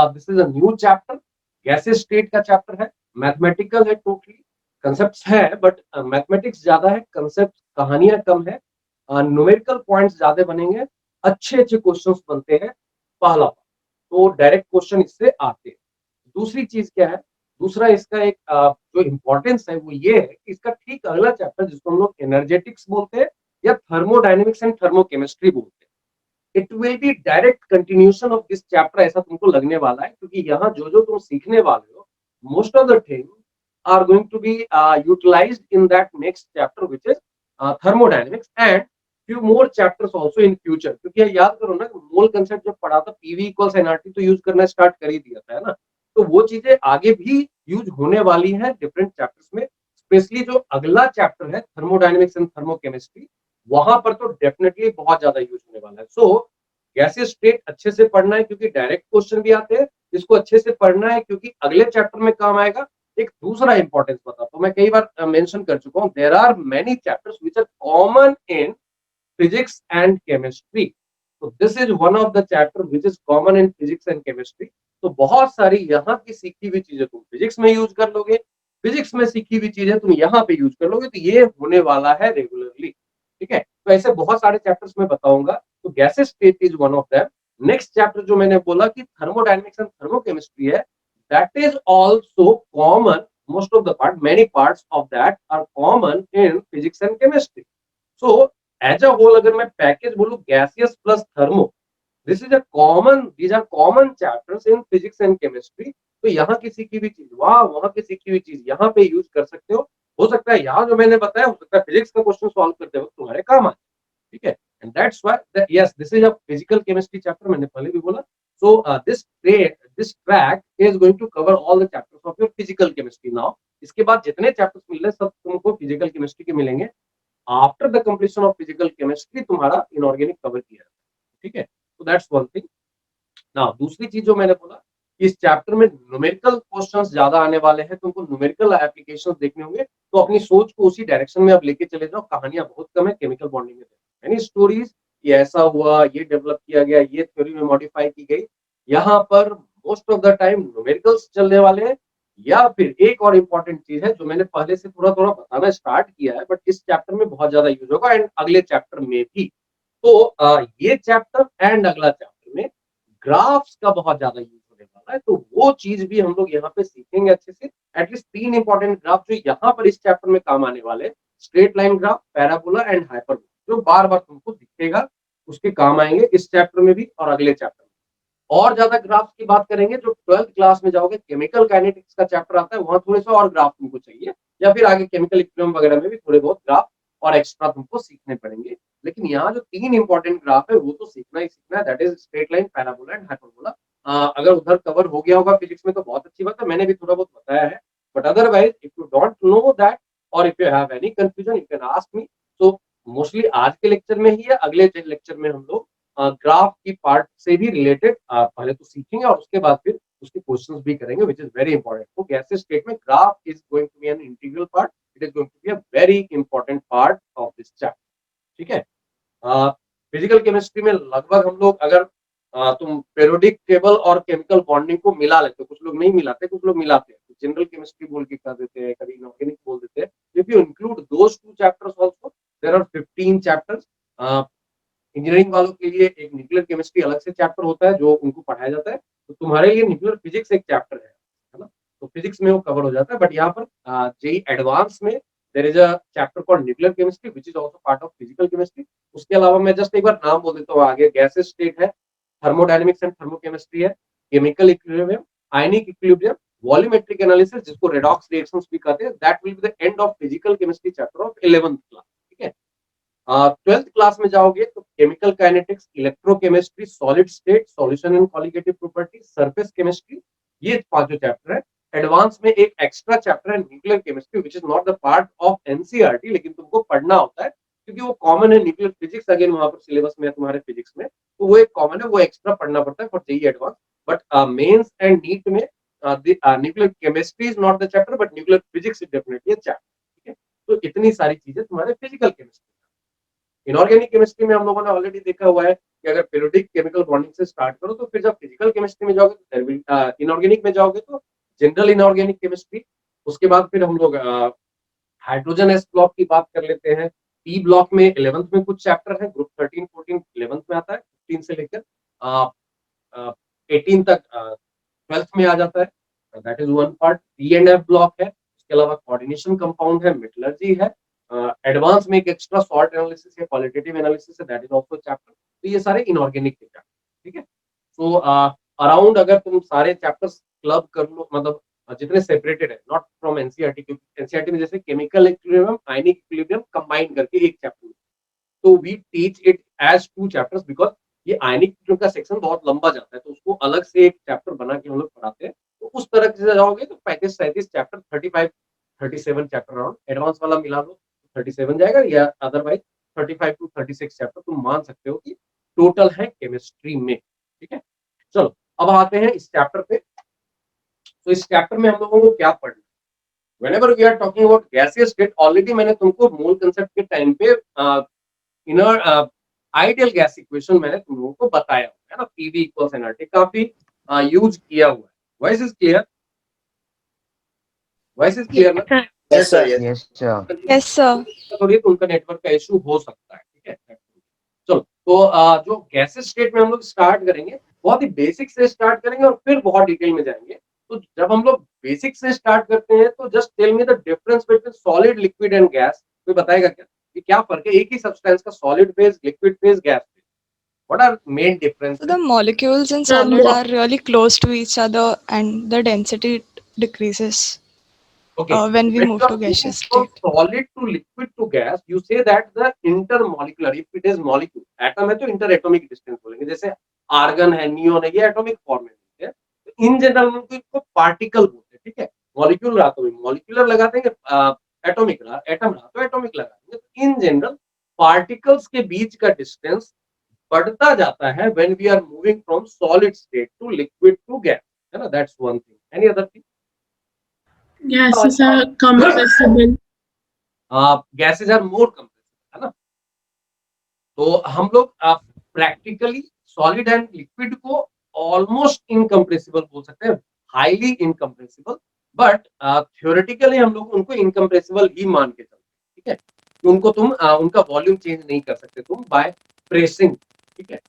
This is a new chapter, gases state का chapter है, mathematical है टोटली, कंसेप्ट्स है बट मैथमेटिक्स ज्यादा है, कंसेप्ट कहानियां कम है, न्यूमेरिकल पॉइंट्स ज्यादा बनेंगे, अच्छे अच्छे क्वेश्चंस बनते हैं, पहला तो डायरेक्ट क्वेश्चन इससे आते हैं। दूसरी चीज क्या है, दूसरा इसका एक जो इम्पोर्टेंस है वो ये है कि इसका ठीक अगला चैप्टर जिसको हम लोग एनर्जेटिक्स बोलते हैं या थर्मोडायनेमिक्स एंड थर्मोकेमिस्ट्री बोलते हैं, it will B direct continuation of this chapter, ऐसा तुमको लगने वाला है, क्योंकि यहाँ जो जो तुम सीखने वाले हो most of the thing are going to be utilized in that next chapter which is thermodynamics and few more chapters also in future, क्योंकि याद करो ना मोल कंसेप्ट जब पढ़ा था पीवी इक्वल्स एनआरटी तो यूज करना स्टार्ट कर ही दिया था, है ना, तो वो चीजें आगे भी यूज होने वाली हैं डिफरेंट चैप्टर्स में, स्पेशली जो अगला चैप्टर है थर्मोडायनेमिक्स एंड थर्मोकेमिस्ट्री, वहां पर तो डेफिनेटली बहुत ज्यादा यूज होने वाला है। सो गैसीय स्टेट अच्छे से पढ़ना है क्योंकि डायरेक्ट क्वेश्चन भी आते हैं, इसको अच्छे से पढ़ना है क्योंकि अगले चैप्टर में काम आएगा। एक दूसरा इंपॉर्टेंस बताता हूं, मैं कई बार मेंशन कर चुका हूं, there are many chapters which are common in physics and chemistry, तो this is one of the chapter which is common in physics and chemistry. तो बहुत सारी यहाँ की सीखी हुई चीजें तुम फिजिक्स में यूज कर लोगे, फिजिक्स में सीखी हुई चीजें तुम यहाँ पे यूज कर लोगे, तो ये होने वाला है रेगुलरली, ठीक है। तो ऐसे बहुत सारे चैप्टर्स में बताऊंगा, तो gases state is one of them. Next chapter जो मैंने बोला कि थर्मोडायनेमिक्स एंड थर्मोकेमिस्ट्री है, that is also common, most of the part, many parts of that are common in physics and chemistry. So as a whole अगर मैं package बोलूं gaseous plus thermo, this is a common, these are common chapters in physics and chemistry, तो यहाँ की सीखी हुई चीज वहां की सीखी हुई चीज यहाँ पे यूज कर सकते हो सकता है यहाँ जो मैंने बताया हो सकता है फिजिक्स का क्वेश्चन सॉल्व करते वक्त तुम्हारे काम आए, ठीक है। And that's why yes this is a physical chemistry chapter, मैंने पहले भी बोला। So this track is going to cover all the chapters of your physical chemistry now. इसके बाद जितने चैप्टर्स मिल रहे हैं सब तुमको फिजिकल केमिस्ट्री के मिलेंगे। After the completion of physical chemistry तुम्हारा इनऑर्गेनिक कवर किया है, ठीक है। तो दैट्स वन थिंग। ना दूसरी चीज जो मैंने बोला, इस चैप्टर में न्यूमेरिकल क्वेश्चंस ज्यादा आने वाले हैं, तुमको न्यूमेरिकल एप्लीकेशंस देखने होंगे, तो अपनी सोच को उसी डायरेक्शन में आप लेके चले जाओ। कहानियां बहुत कम है केमिकल बॉन्डिंग में, यानी स्टोरीज, ये ऐसा हुआ, ये डेवलप किया गया, ये थ्योरी में मॉडिफाई की गई, यहाँ पर most of the time numericals चलने वाले हैं। या फिर एक और इम्पोर्टेंट चीज है जो मैंने पहले से थोड़ा थोड़ा बताना स्टार्ट किया है बट इस चैप्टर में बहुत ज्यादा यूज होगा एंड अगले चैप्टर में भी, तो ये चैप्टर एंड अगला चैप्टर में ग्राफ्स का बहुत ज्यादा यूज होने वाला है, तो वो चीज भी हम लोग यहाँ पे सीखेंगे अच्छे से। एटलीस्ट तीन इंपॉर्टेंट ग्राफ जो यहाँ पर इस चैप्टर में काम आने वाले, straight line graph, parabola and hyperbola, जो बार बार तुमको दिखेगा, उसके काम आएंगे इस चैप्टर में भी और अगले चैप्टर में। और ज्यादा ग्राफ्स की बात करेंगे जो 12th क्लास में जाओगे, केमिकल काइनेटिक्स का चैप्टर आता है, वहां थोड़े से और ग्राफ तुमको चाहिए, या फिर आगे केमिकल इक्विलिब्रियम वगैरह में भी थोड़े बहुत ग्राफ और एक्स्ट्रा तुमको सीखने पड़ेंगे। लेकिन यहाँ जो तीन इंपॉर्टेंट ग्राफ है वो तो सीखना ही सीखना है, that is straight line, parabola and hyperbola. अगर उधर कवर हो गया होगा फिजिक्स में तो बहुत अच्छी बात है, मैंने भी थोड़ा बहुत बताया है, but otherwise if you don't know that और if you have any confusion you can ask me. तो मोस्टली आज के लेक्चर में ही या अगले लेक्चर में हम लोग ग्राफ की पार्ट से भी रिलेटेड पहले तो सीखेंगे और उसके बाद फिर उसके क्वेश्चंस भी करेंगे, व्हिच इज वेरी इंपॉर्टेंट। तो गैसेस स्टेट में graph is going to be an integral part, it is going to be a very important part of this chapter, ठीक है। फिजिकल केमिस्ट्री में लगभग हम लोग अगर तुम पेरियोडिक टेबल और केमिकल बॉन्डिंग को मिला लेते हो, कुछ लोग नहीं मिलाते, कुछ लोग मिलाते हैं, जनरल केमिस्ट्री बोल के कर देते हैं, कभी इनऑर्गेनिक बोल देते हैं। If you include those two chapters also there are 15 chapters. Engineering वालों के लिए एक न्यूक्लियर केमिस्ट्री अलग से चैप्टर होता है जो उनको पढ़ाया जाता है, तो तुम्हारे लिए न्यूक्लियर फिजिक्स एक चैप्टर है ना, तो फिजिक्स में वो कवर हो जाता है। बट यहाँ पर जेई एडवांस में there is a chapter called nuclear chemistry which is also part of physical chemistry. उसके अलावा मैं जस्ट एक बार नाम बोल देता हूँ आगे, गैसेस स्टेट है, थर्मोडायनेमिक्स एंड थर्मोकेमिस्ट्री है, chemical equilibrium, ionic equilibrium, volumetric analysis जिसको रेडॉक्स रिएक्शंस भी कहते हैं, that will be the end of physical chemistry chapter of 11th class, ठीक है। 12th क्लास में जाओगे तो chemical kinetics, electrochemistry, solid state, solution and colligative property, surface chemistry, ये पांचों चैप्टर है। एडवांस में एक एक्स्ट्रा चैप्टर है nuclear chemistry which is not the part of NCERT, लेकिन तुमको पढ़ना होता है क्योंकि वो कॉमन है, न्यूक्लियर फिजिक्स अगेन वहां पर सिलेबस में है तुम्हारे फिजिक्स में, तो वो एक कॉमन है, वो एक्स्ट्रा पढ़ना पड़ता है for JEE advance. But mains and NEET में nuclear chemistry is not the chapter but nuclear physics is definitely a chapter, ठीक है। तो इतनी सारी चीजें तुम्हारे फिजिकल केमिस्ट्री। इनऑर्गेनिक केमिस्ट्री में हम लोगों ने ऑलरेडी देखा हुआ है कि अगर पीरियोडिक केमिकल बॉन्डिंग से स्टार्ट करो तो फिर जब फिजिकल केमिस्ट्री में जाओगे तो इनऑर्गेनिक में जाओगे तो जनरल इनऑर्गेनिक केमिस्ट्री, उसके बाद फिर हम लोग हाइड्रोजन एस ब्लॉक की बात कर लेते हैं। पी ब्लॉक में 11th में कुछ चैप्टर है, ग्रुप 13 14 11th में आता है, 15 से लेकर 18 तक 12th में आ जाता है। That is one part. P and F block है, उसके अलावा कोऑर्डिनेशन कंपाउंड है, मेटलर्जी है, एडवांस में एक एक्स्ट्रा सॉल्ट एनालिसिस है, क्वालिटेटिव एनालिसिस है, दैट इज आल्सो चैप्टर। तो ये सारे इनऑर्गेनिक के चैप्टर, ठीक है। सो अराउंड अगर तुम सारे चैप्टर्स क्लब कर लो, मतलब जितने सेपरेटेड है, नॉट फ्रॉम एनसीईआरटी, क्योंकि एनसीईआरटी में जैसे chemical equilibrium, ionic equilibrium combine करके एक चैप्टर, तो we teach it as 2 chapters because ये आयनिक इक्विलिब्रियम का सेक्शन बहुत लंबा जाता है, तो उसको अलग से एक चैप्टर बना के हम लोग पढ़ाते हैं। तो उस तरह से जाओगे तो 35-37 चैप्टर, 35-37 चैप्टर अराउंड, एडवांस वाला मिला लो 37 जाएगा, या अदरवाइज 35 to 36 चैप्टर तुम मान सकते हो कि टोटल है केमिस्ट्री में, ठीक है। चलो अब आते हैं इस चैप्टर पे। तो इस चैप्टर में हम लोगों को क्या पढ़ना है? whenever we are talking about gaseous state, already मैंने तुमको मूल कंसेप्ट के टाइम पे इनर आइडियल गैस इक्वेशन मैंने तुम लोगों को बताया है ना, पीवी इक्वल्स एनआरटी, काफी यूज किया हुआ है। Voice is clear? Voice is clear ना? Yes, sir. Yes. Yes, sir. Yes, sir. थोड़ी तो उनका नेटवर्क का इशू हो सकता है, ठीक है। चलो तो जो गैसेस स्टेट में हम लोग स्टार्ट करेंगे, बहुत ही बेसिक से स्टार्ट करेंगे और फिर बहुत डिटेल में जाएंगे। तो जब हम लोग बेसिक से स्टार्ट करते हैं तो just tell me the difference between solid, liquid and gas. कोई बताएगा क्या कि क्या फर्क है एक ही सब्सटेंस का, solid phase, liquid phase, gas phase? What are main So the differences? molecules in solid are really close to each other and the density decreases Okay, when we when move you to are moving gaseous from state. solid to liquid to gas, you say that the intermolecular, if it is molecule, atom है तो interatomic distance बोलेंगे, जैसे argon है, neon है, ये atomic form में होते हैं। तो इन जनरल में इसको पार्टिकल बोलते हैं, ठीक है। मॉलिक्यूल रहा तो मॉलिक्यूलर लगा देंगे, एटॉमिक रहा, एटम रहा तो एटॉमिक लगा देंगे। तो इन जनरल पार्टिकल्स के बीच का डिस्टेंस बढ़ता जाता है when we are moving from solid state to liquid to gas, है ना। That's one thing. Any other thing? Gases are compressible. Gases are more compressible, है ना। तो हम लोग प्रैक्टिकली सॉलिड एंड लिक्विड को ऑलमोस्ट इनकम्प्रेसिबल बोल सकते हैं, हाईली इनकम्प्रेसिबल, बट थ्योरेटिकली हम लोग उनको इनकम्प्रेसिबल ही मान के चलते हैं, ठीक है। उनको तुम उनका वॉल्यूम चेंज नहीं कर सकते तुम बाय प्रेसिंग, ठीक है।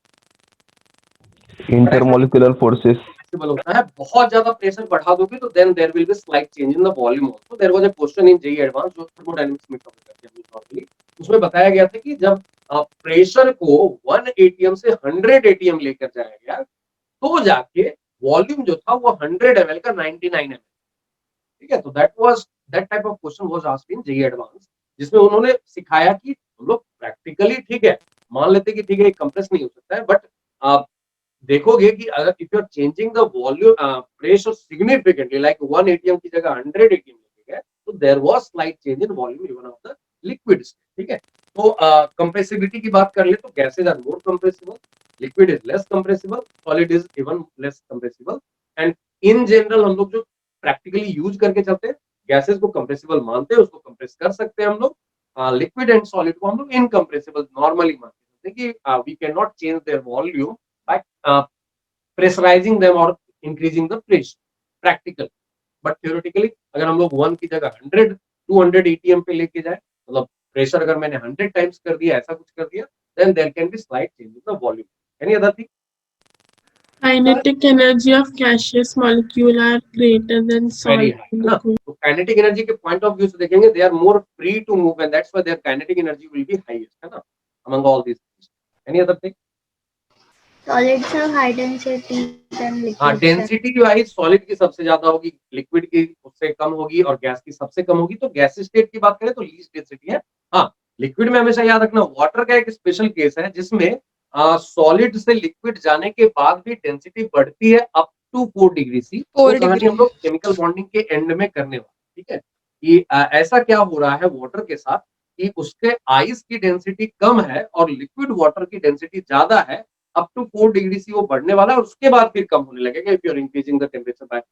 Intermolecular forces. पॉसिबल होता है, बहुत ज्यादा प्रेशर बढ़ा दोगे तो then there will be slight change in the volume also. There was a question in JEE advance जो थर्मोडायनामिक्स में कवर करते हैं नॉर्मली, उसमें बताया गया था कि जब प्रेशर को 1 एटीएम से 100 एटीएम लेकर जाया गया तो जाके वॉल्यूम जो था वो 100 ml का 99 ml, ठीक है। तो that type of question was asked in JEE advance, जिसमें उन्होंने सिखाया कि हम लोग प्रैक्टिकली ठीक है मान लेते कि ठीक है कंप्रेस नहीं हो सकता है, बट आप देखोगे कि अगर if you are changing the volume pressure significantly, like 1 ATM की जगह 100 एटीएम लेके गए, तो there was slight change in volume even of the liquid, ठीक है। तो कंप्रेसिबिलिटी की बात कर ले तो gases are more compressible, liquid is less compressible, solid is even less compressible. And in general हम लोग जो प्रैक्टिकली यूज करके चलते हैं, गैसेज को कंप्रेसिबल मानते हैं, उसको कंप्रेस कर सकते हैं हम लोग। लिक्विड एंड सॉलिड को हम लोग इनकंप्रेसिबल नॉर्मली मानते हैं कि we can not change their volume by pressurizing them or increasing the pressure practical, but theoretically अगर हम लोग 1 की जगह 100 200 एटीएम पे लेके जाए, मतलब प्रेशर अगर मैंने 100 टाइम्स कर दिया, ऐसा कुछ कर दिया, then there can be slight change in the volume. Any other thing? Kinetic energy of gaseous molecule are greater than Very solid high, है ना। liquid. तो काइनेटिक एनर्जी के पॉइंट ऑफ व्यू से देखेंगे, they are more free to move and that's why their kinetic energy will be highest, है ना, among all these things. Any other thing? Solids have high density than हाँ, liquids. Density wise solid की सबसे ज्यादा होगी, liquid की उससे कम होगी और गैस की सबसे कम होगी। तो गैस स्टेट की बात करें तो लीस्ट डेंसिटी है। हाँ, लिक्विड में हमेशा याद रखना, वाटर का एक स्पेशल केस है जिसमें सॉलिड से लिक्विड जाने के बाद भी डेंसिटी बढ़ती है अप टू 4 डिग्री सी। तो 4 कहानी हम degree. लोग केमिकल बॉन्डिंग के एंड में करने वाले, ठीक है। कि ऐसा क्या हो रहा है वाटर के साथ कि उसके आइस की डेंसिटी कम है और लिक्विड वाटर की डेंसिटी ज्यादा है, अप टू 4 डिग्री सी वो बढ़ने वाला है और उसके बाद फिर कम होने लगेगा। If you are increasing the temperature by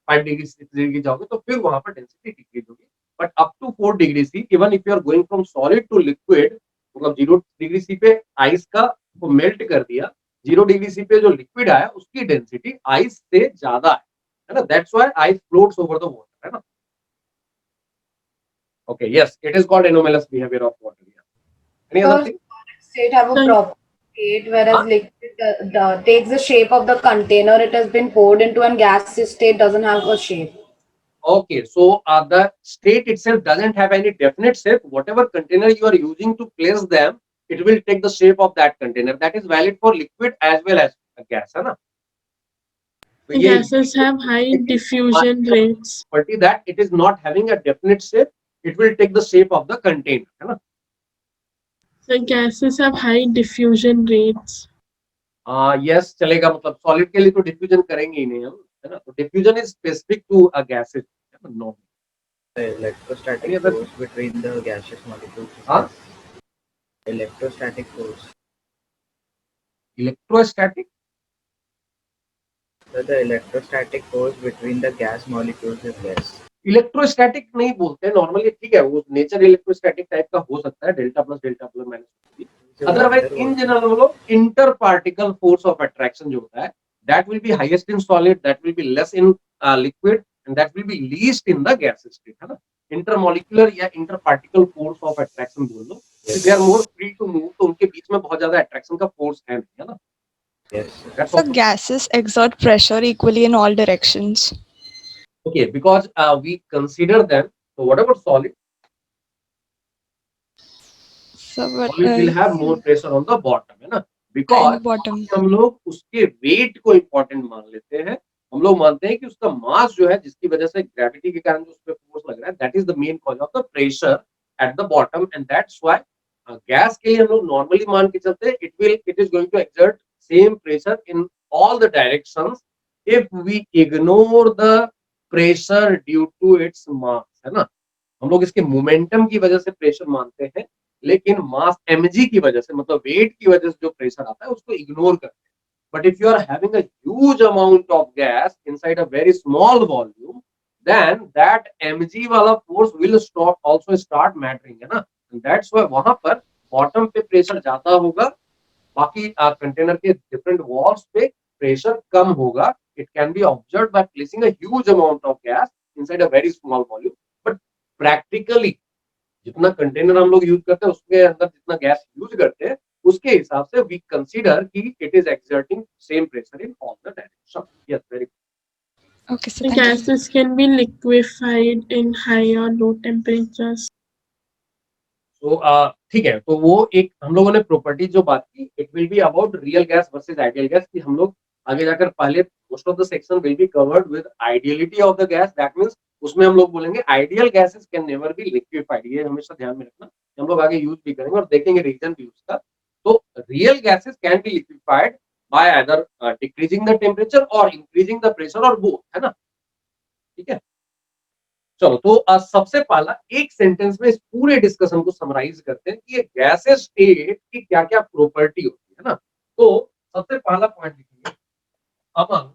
5 degree 6 degree जाओगे तो फिर वहां पर डेंसिटी डिक्रीज होगी, but up to 4 degree C even if you are going from solid to liquid, मतलब 0 डिग्री सी पे आइस का को मेल्ट कर दिया, 0 डिग्री सी पे जो लिक्विड आया उसकी डेंसिटी आइस से ज्यादा है ना, that's why ice floats over the water, है ना. Okay, yes, it is called anomalous behavior of water. Yeah. Any other Because thing? state have a proper state, whereas Huh? liquid takes the shape of the container it has been poured into, and gas state doesn't have a shape. Okay, so the state itself doesn't have any definite shape. Whatever container you are using to place them, it will take the shape of that container. That is valid for liquid as well as gas, है ना. तो ये Gases have high diffusion rates. property that it is not having a definite shape, it will take the shape of the container, है ना. So gases have high diffusion rates. Yes, चलेगा, मतलब solid के लिए तो डिफ्यूजन करेंगे ही नहीं हम, है ना. तो diffusion is specific to a gases, no. The electrostatic force between the gaseous molecules. Huh? Electrostatic force. Electrostatic. So the electrostatic force between the gas molecules is less. Electrostatic नहीं बोलते नॉर्मली, ठीक है, वो नेचर इलेक्ट्रोस्टैटिक टाइप का हो सकता है, delta plus minus. Otherwise in general हम लोग inter particle force of attraction जो होता है, that will be highest in solid, that will be less in liquid and that will be least in the gas state, है ना. Intermolecular या inter particle force of attraction बोल लो, they are more free to move, तो उनके बीच में बहुत ज्यादा अट्रैक्शन का फोर्स है नहीं, है ना. Yes. That's So all. gases exert pressure equally in all directions. Okay, because we consider them. So what about solid? So but Solid will have more pressure on the bottom, है ना. and Because bottom. हम लोग उसके wait को important मान लेते हैं. हम लोग मानते हैं कि उसका मास जो है, जिसकी वजह से ग्रेविटी के कारण जो उस पे फोर्स लग रहा है, that is the main cause of the pressure at the bottom, and that's why gas के लिए हम लोग नॉर्मली मान के चलते हैं it is going to exert same pressure in all the directions if we ignore the pressure due to its mass, है ना. हम लोग इसके मोमेंटम की वजह से प्रेशर मानते हैं, लेकिन मास mg की वजह से, मतलब वेट की वजह से जो प्रेशर आता है उसको इग्नोर करते हैं. But if you are having a huge amount of gas inside a very small volume, then that mg वाला force will also start mattering, है ना. दैट्स व्हाई वहां पर बॉटम पे प्रेशर ज्यादा होगा, बाकी कंटेनर के डिफरेंट वॉल्स पे प्रेशर कम होगा. It can be observed by placing a huge amount of gas inside a very small volume. But practically जितना कंटेनर हम लोग यूज करते हैं उसके अंदर जितना गैस यूज करते हैं, उसके हिसाब से वी कंसीडर कि it is exerting same pressure in all the direction. Yes, very. Okay, so The thank you. gases can be liquefied in high or low temperatures. तो ठीक है, तो वो एक हम लोगों ने प्रॉपर्टी जो बात की, it will be about real gas versus ideal gas, कि हम लोग आगे जाकर पहले most of the section will be covered with ideality of the gas. That means उसमें हम लोग बोलेंगे ideal gases can never be liquefied. ये हमेशा ध्यान में रखना, हम लोग आगे यूज भी करेंगे और देखेंगे रीजन भी उसका. तो real gases can be liquefied bye either decreasing the temperature और इंक्रीजिंग द प्रेशर और बोथ, है ना. ठीक है, चलो. तो सबसे पहला एक सेंटेंस में इस पूरे डिस्कशन को समराइज करते हैं कि ये गैसेस स्टेट की क्या क्या प्रॉपर्टी होती है ना. तो सबसे पहला पॉइंट लिखेंगे, among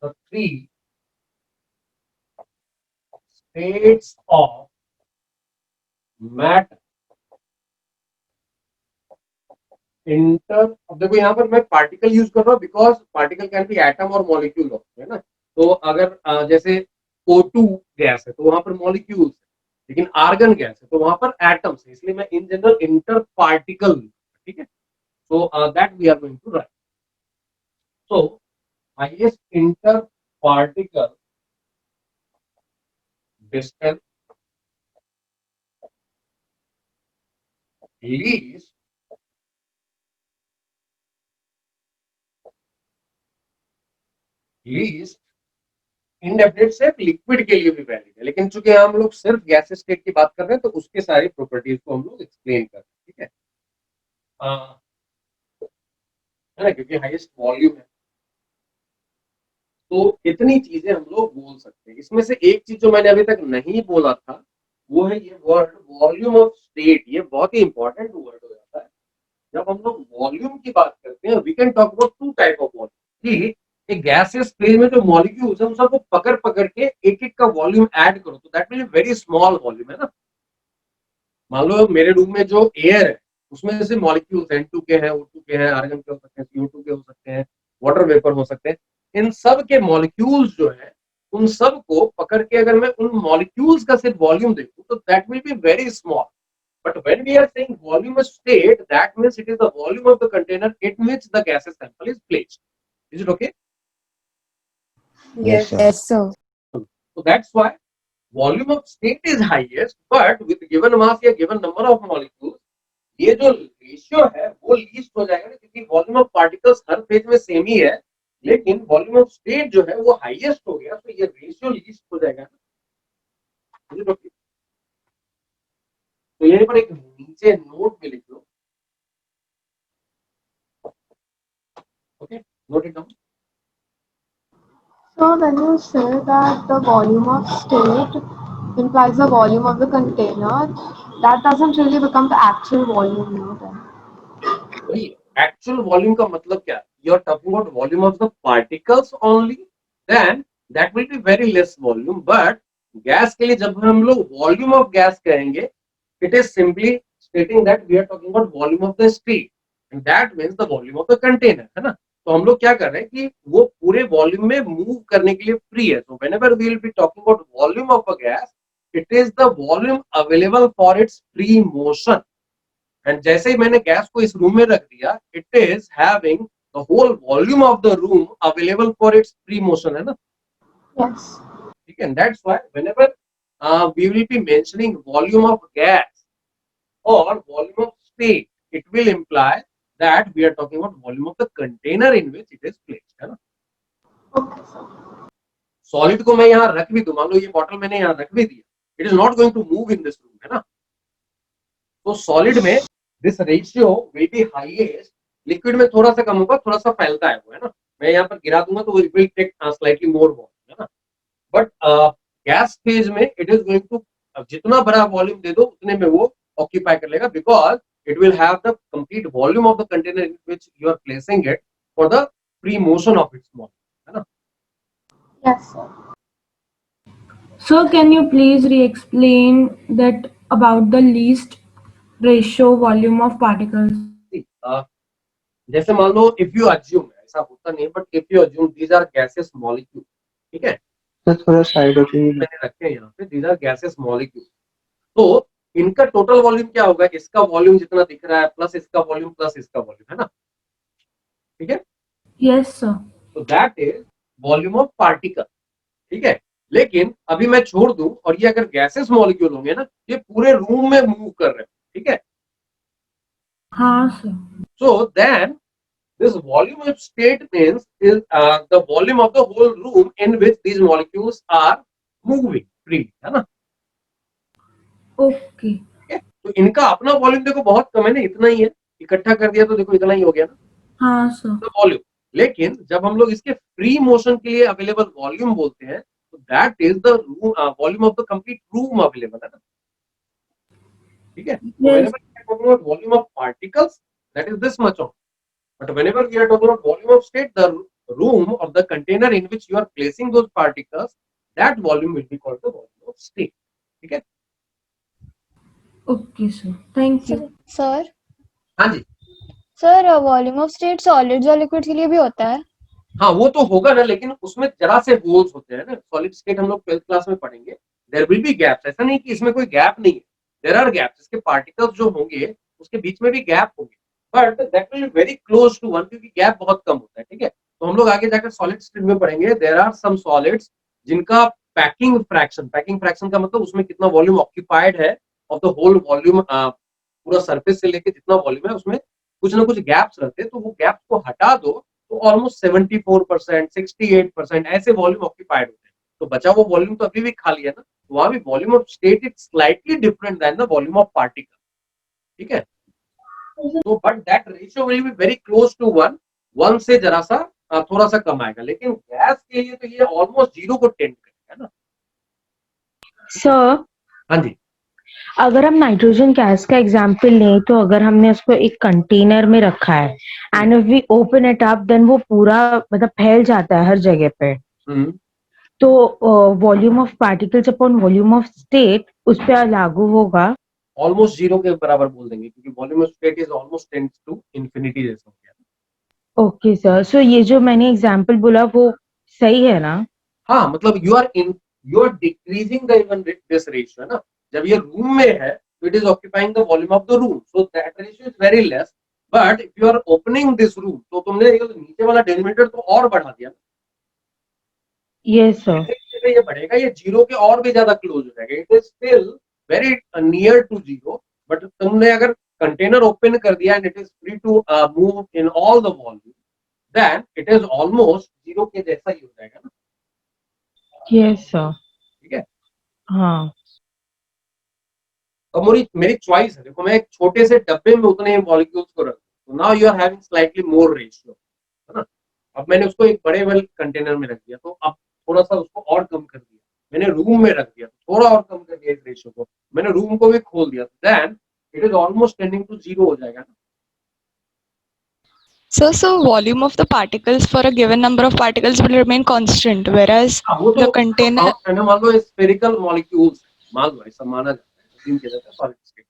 the three states of matter inter. अब देखो यहाँ पर मैं पार्टिकल यूज कर रहा हूँ because particle can be atom और मॉलिक्यूल होते हैं ना. तो अगर जैसे O2 गैस है तो वहां पर मॉलिक्यूल्स है, लेकिन आर्गन गैस है तो वहां पर एटम्स है, इसलिए मैं इन जनरल इंटर पार्टिकल. ठीक है, so that we are going to write. So highest inter particle distance least indefinite सिर्फ लिक्विड के लिए भी वैलिड है, लेकिन चूंकि हम लोग सिर्फ गैस स्टेट की बात कर रहे हैं तो उसके सारी प्रॉपर्टीज को हम लोग एक्सप्लेन कर रहे हैं. ठीक है, है ना, क्योंकि हाईएस्ट वॉल्यूम है. तो इतनी चीजें हम लोग बोल सकते हैं. इसमें से एक चीज जो मैंने अभी तक नहीं बोला था वो है ये वर्ड वॉल्यूम ऑफ स्टेट. ये बहुत ही इंपॉर्टेंट वर्ड हो जाता है जब हम लोग वॉल्यूम की बात करते हैं. We can talk about two type of volume, कि एक गैसियस फेज में जो मॉलिक्यूल्स है उन सबको पकड़ पकड़ के एक एक का वॉल्यूम ऐड करो तो that will be very small volume, है ना. मान लो मेरे रूम में जो एयर है उसमें से मॉलिक्यूल्स N2 के हैं, O2 के हैं, आर्गन के हो सकते हैं, CO2 के हो सकते हैं, वाटर वेपर हो सकते हैं। इन सब के मॉलिक्यूल्स जो है उन सब को पकड़ के अगर मैं उन मॉलिक्यूल्स का सिर्फ वॉल्यूम देखूं तो that will be very small. But when we are saying volume of state, that means it is the volume of the container in which the gaseous sample is placed. Is it okay? Yes, sir. Yes, sir. So that's why volume of state is highest, but with given mass या given number of molecules, ये जो ratio है वो least हो जाएगा ना, क्योंकि volume of particles her phase में सेम ही है, लेकिन वॉल्यूम ऑफ स्टेट जो है वो हाईएस्ट हो गया, तो ये रेशियो लीस्ट हो जाएगा ना। Is it okay? तो यहीं पर एक नीचे नोट में लिख लो। Okay, note it down. So when you say that the volume of state implies the volume of the container, that doesn't really become the actual volume now then. वही actual volume का मतलब क्या? You are talking about volume of the particles only, then that will be very less volume. But gas के लिए जब हम लोग volume of gas कहेंगे, it is simply stating that we are talking about volume of the state, and that means the volume of the container, है ना। तो हम लोग क्या कर रहे हैं कि वो पूरे वॉल्यूम में मूव करने के लिए फ्री है। तो whenever we will be talking about volume of a gas, it is the volume available for its free motion. And जैसे ही मैंने गैस को इस रूम में रख दिया, it is having the whole volume of the room available for its free motion, है ना। Yes. ठीक है, that's why whenever we will be mentioning volume of gas और volume of state, it will imply that we are talking about volume of the container in which it is placed, है ना। Okay, sir. Solid को मैं यहाँ रख भी दूं, मान लो ये बॉटल मैंने यहाँ रख भी दिया, it is not going to move in this room, है ना। तो सॉलिड में this ratio will be highest, liquid में थोड़ा सा कम होगा, थोड़ा सा फैलता है वो, है ना। मैं यहाँ पर गिरा दूंगा तो it will take slightly more volume, है ना। बट गैस फेज में इट इज गोइंग टू, जितना बड़ा वॉल्यूम दे दो उतने में वो ऑक्यूपाई कर लेगा, because it will have the complete volume of the container in which you are placing it for the free motion of its molecule, है ना। Yes, sir. So can you please re-explain that about the least ratio volume of particles? जैसे मान लो if you assume, ऐसा होता नहीं, but if you assume these are gaseous molecule, ठीक है, तो थोड़ा साइड होके मैंने रखे हैं यहाँ पे, these are gaseous molecule, तो इनका टोटल वॉल्यूम क्या होगा? इसका वॉल्यूम जितना दिख रहा है प्लस इसका वॉल्यूम प्लस इसका वॉल्यूम, है ना। ठीक है, Yes, sir. तो that is volume of particle, ठीक है। लेकिन अभी मैं छोड़ दूं और ये अगर गैसेस मॉलिक्यूल होंगे ना, ये पूरे रूम में मूव कर रहे हैं, ठीक है। हाँ sir. So then this volume of state means is the volume of the whole room in which these molecules are moving freely, है ना। Okay. तो इनका अपना वॉल्यूम देखो बहुत कम है ना, इतना ही है, इकट्ठा कर दिया तो देखो इतना ही हो गया ना, हाँ sir. वॉल्यूम। लेकिन जब हम लोग इसके फ्री मोशन के लिए अवेलेबल वॉल्यूम बोलते हैं, तो that is the volume of the complete room available, है ना। ठीक है, Yes. Volume of particles that is this much of, but whenever we are talking about volume of state, the room और the container in which you are placing those particles, that volume will be called the volume of state. ठीक है, Okay sir. Thank you. Sir, हाँ जी, sir, volume of state solids और liquids के लिए भी होता है? हाँ वो तो होगा ना, लेकिन उसमें जरा से होल्स होते हैं ना। सॉलिड स्टेट हम लोग 12th क्लास में पढ़ेंगे, देयर विल बी गैप्स, ऐसा नहीं कि इसमें कोई गैप नहीं है, देयर आर गैप्स। इसके पार्टिकल्स जो होंगे उसके बीच में भी गैप होंगे, but that will be very close to one, क्योंकि गैप बहुत कम होता है। ठीक है, तो हम लोग आगे जाकर सॉलिड स्टेट में पढ़ेंगे, देयर आर सम सॉलिड्स जिनका पैकिंग फ्रैक्शन का मतलब उसमें कितना वॉल्यूम ऑक्यूपाइड है ऑफ द होल वॉल्यूम, पूरा सरफेस से लेके जितना वॉल्यूम है उसमें कुछ ना कुछ गैप्स रहते हैं, तो वो गैप्स को हटा दो तो ऑलमोस्ट 74%, 68% ऐसे वॉल्यूम ऑक्यूपाइड होते हैं। तो बचा वो वॉल्यूम तो अभी भी खाली है ना, तो वहां भी volume of state is slightly different than the volume of particle. ठीक है, तो but that ratio will be very close to one से जरा सा थोड़ा सा कम आएगा, लेकिन गैस के लिए तो ये ऑलमोस्ट जीरो को टेंड करेगा ना। सर, हाँ जी, अगर हम नाइट्रोजन गैस का एग्जांपल लें, तो अगर हमने उसको एक कंटेनर में रखा है and if we open it up, then वो पूरा मतलब फैल जाता है हर जगह पे, तो volume of particles upon volume of state उस पर लागू होगा। ऑलमोस्ट जीरो के बराबर बोल देंगे, क्योंकि volume of state is almost tends to infinity जैसा हो गया। ओके सर, सो ये जो मैंने एग्जांपल बोला वो सही है ना? हाँ, मतलब you are decreasing the even this ratio, है ना। जब ये रूम में है तो it is occupying the volume of the room, so that ratio is very less. But if you are opening this room, तो तुमने नीचे वाला डिनोमिनेटर तो और बढ़ा दिया ना। Yes sir. जैसे ये बढ़ेगा, ये जीरो के और भी ज्यादा क्लोज हो जाएगा। It is still very near to zero, but तुमने अगर कंटेनर ओपन कर दिया and it is free to move in all the volume, then it is almost zero के जैसा ही हो जाएगा ना। Yes sir. ठीक है। हाँ। अब मेरी चॉइस है, देखो मैं एक छोटे से डब्बे में उतने मॉलिक्यूल्स को रख, तो now you are having slightly more ratio, है ना। अब मैंने उसको एक बड़े वाले कंटेनर में रख दिया, तो अब थोड़ा सा उसको और कम कर दिया। मैंने रूम में रख दिया, तो थोड़ा और कम कर दिया इस रेशियो को। मैंने रूम को भी खोल दिया, then it is almost tending to zero हो जाएगा ना। So volume of the particles for a given number of particles will remain constant, whereas वो तो the container है ना, मान लो स्फेरिकल मॉलिक्यूल्स, मान लो ऐसा माना जाता है, जिन के जाता है सॉलिड स्टेट,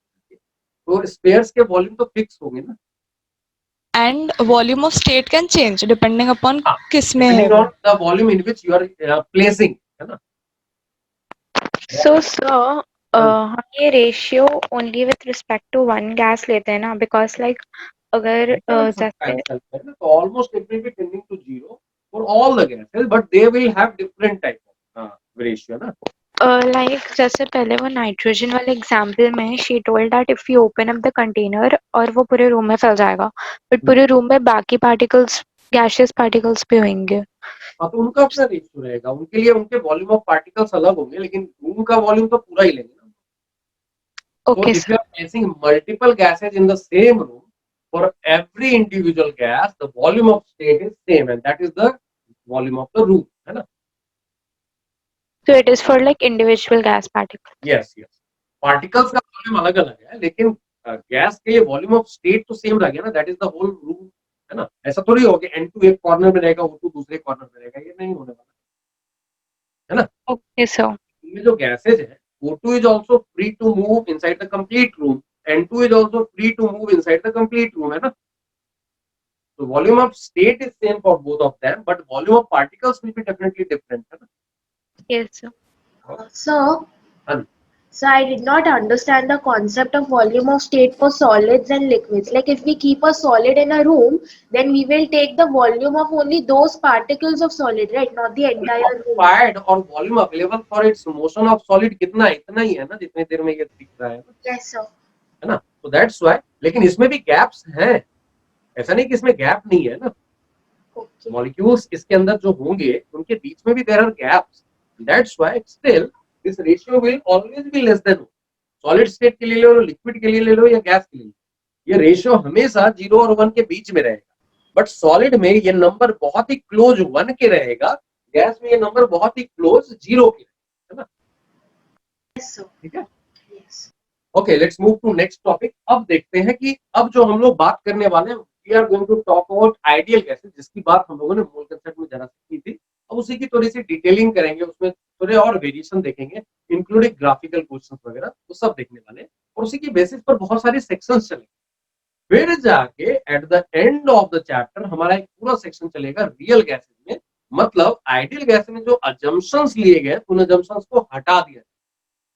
तो स्पेयर्स के वॉल्यूम तो फिक्स होंगे ना। and volume of state can change depending upon हाँ, किस में है depending वो. on the volume in which you are placing, है ना। So sir, हम ये ratio only with respect to one gas लेते हैं ना, बिकॉज लाइक अगर जैसे So almost it will be tending to zero for all the gases, but they will have different type of ratio, ना। Like जैसे पहले वो नाइट्रोजन वाले एग्जांपल में she told that if you open up the container और वो पूरे room में फैल जाएगा, बट पूरे रूम में बाकी पार्टिकल्स गैसियस पार्टिकल्स भी होंगे। हाँ, तो उनका अपना रेशियो रहेगा, उनके लिए उनके वॉल्यूम ऑफ पार्टिकल्स अलग होंगे, लेकिन रूम का वॉल्यूम तो पूरा ही लेंगे ना। Okay, so if you are placing multiple gases in the same room, for every individual gas the volume of state is same, and that is the volume of the room, है ना। so it is for like individual gas particles. yes particles का volume अलग अलग है, लेकिन gas के लिए volume of state तो सेम रह गया ना, that is the whole room, है ना। ऐसा थोड़ी हो गया N2 एक कॉर्नर में रहेगा, O2 दूसरे कॉर्नर में रहेगा, ये नहीं होने वाला, है ना। Okay, so इनमें जो गैसेज है, O2 is also free to move inside the complete room, N2 is also free to move inside the complete room, है ना। So volume of state is same for both of them, but volume of particles will be definitely different, है ना। yes sir. So I did not understand the concept of volume of state for solids and liquids. Like if we keep a solid in a room, then we will take the volume of only those particles of solid, right? Not the entire room. Occupied और volume available for its motion of solid कितना है, इतना ही है ना, जितने देर में ये दिख रहा है ना। Yes, sir. है ना। So that's why, लेकिन इसमें भी गैप्स हैं, ऐसा नहीं कि इसमें गैप नहीं है ना। Okay. मॉलिक्यूल्स इसके अंदर जो होंगे उनके बीच में भी there are gaps, that's why still this ratio will always be less than. Solid state के लिए ले लो, लिक्विड के लिए ले लो या गैस के लिए, ये रेशियो हमेशा 0 और 1 के बीच में रहेगा। बट सॉलिड में ये नंबर बहुत ही क्लोज 1 के रहेगा, गैस में ये नंबर बहुत ही क्लोज 0 के, है ना। Yes, sir. ठीक है। Yes. Okay, let's move to next topic. अब देखते हैं कि अब जो हम लोग बात करने वाले हैं, we are going to talk about ideal gases, जिसकी बात हम लोगों ने मूल कंसेप्ट में जरा सी की थी। अब उसी की थोड़ी सी डिटेलिंग करेंगे, उसमें थोड़े और वेरिएशन देखेंगे, इंक्लूडिंग ग्राफिकल क्वेश्चंस वगैरह, वो सब देखने वाले हैं। और उसी की बेसिस पर बहुत सारे सेक्शंस चलेंगे। फिर जाके at the end of the chapter हमारा एक पूरा सेक्शन चलेगा रियल गैसेस में, मतलब आइडियल गैस में जो अजम्पशंस लिए गए उन अजम्पशंस को हटा दिया,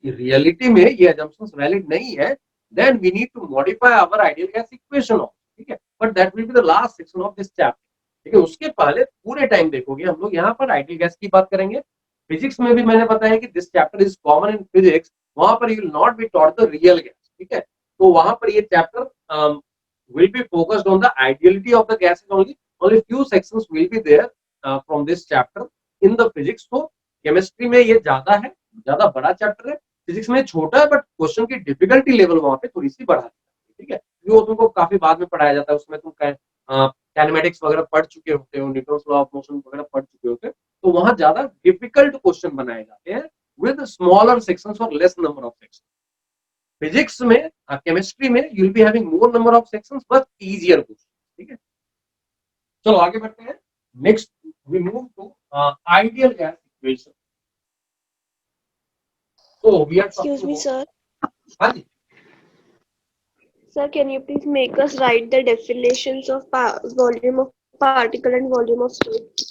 रियलिटी में ये assumptions वैलिड नहीं है, then we need to modify our ideal gas equation of, ठीक है। but that will be the last section of this chapter, ठीक है। उसके पहले पूरे टाइम देखोगे हम लोग यहाँ पर आइडियल गैस की बात करेंगे। फिजिक्स में भी मैंने बताया कि this chapter is common in physics, वहां पर you will not be taught the real gas, ठीक है। तो वहां पर ये chapter will be focused on the ideality of the gases only few sections will be there from this chapter in the physics। तो chemistry में ये ज्यादा बड़ा चैप्टर है, फिजिक्स में छोटा है, बट क्वेश्चन की डिफिकल्टी लेवल वहां पे थोड़ी सी बढ़ा है, ठीक है। वो तुमको काफी बाद में पढ़ाया जाता है, उसमें तुम काइनेमेटिक्स वगैरह पढ़ चुके होते हो, न्यूटन्स लॉ ऑफ मोशन वगैरह पढ़ चुके होते हो, तो वहां ज्यादा डिफिकल्ट क्वेश्चन बनाए जाते हैं विद स्मॉलर सेक्शंस और less number of sections. Physics में, केमिस्ट्री में you will be having more number of sections but easier question, ठीक है। चलो आगे बढ़ते हैं। Next we move to ideal gas equation. So we are Excuse me, sir. हाँ जी। Sir, can you please make us write the definitions of volume of particle and volume of state?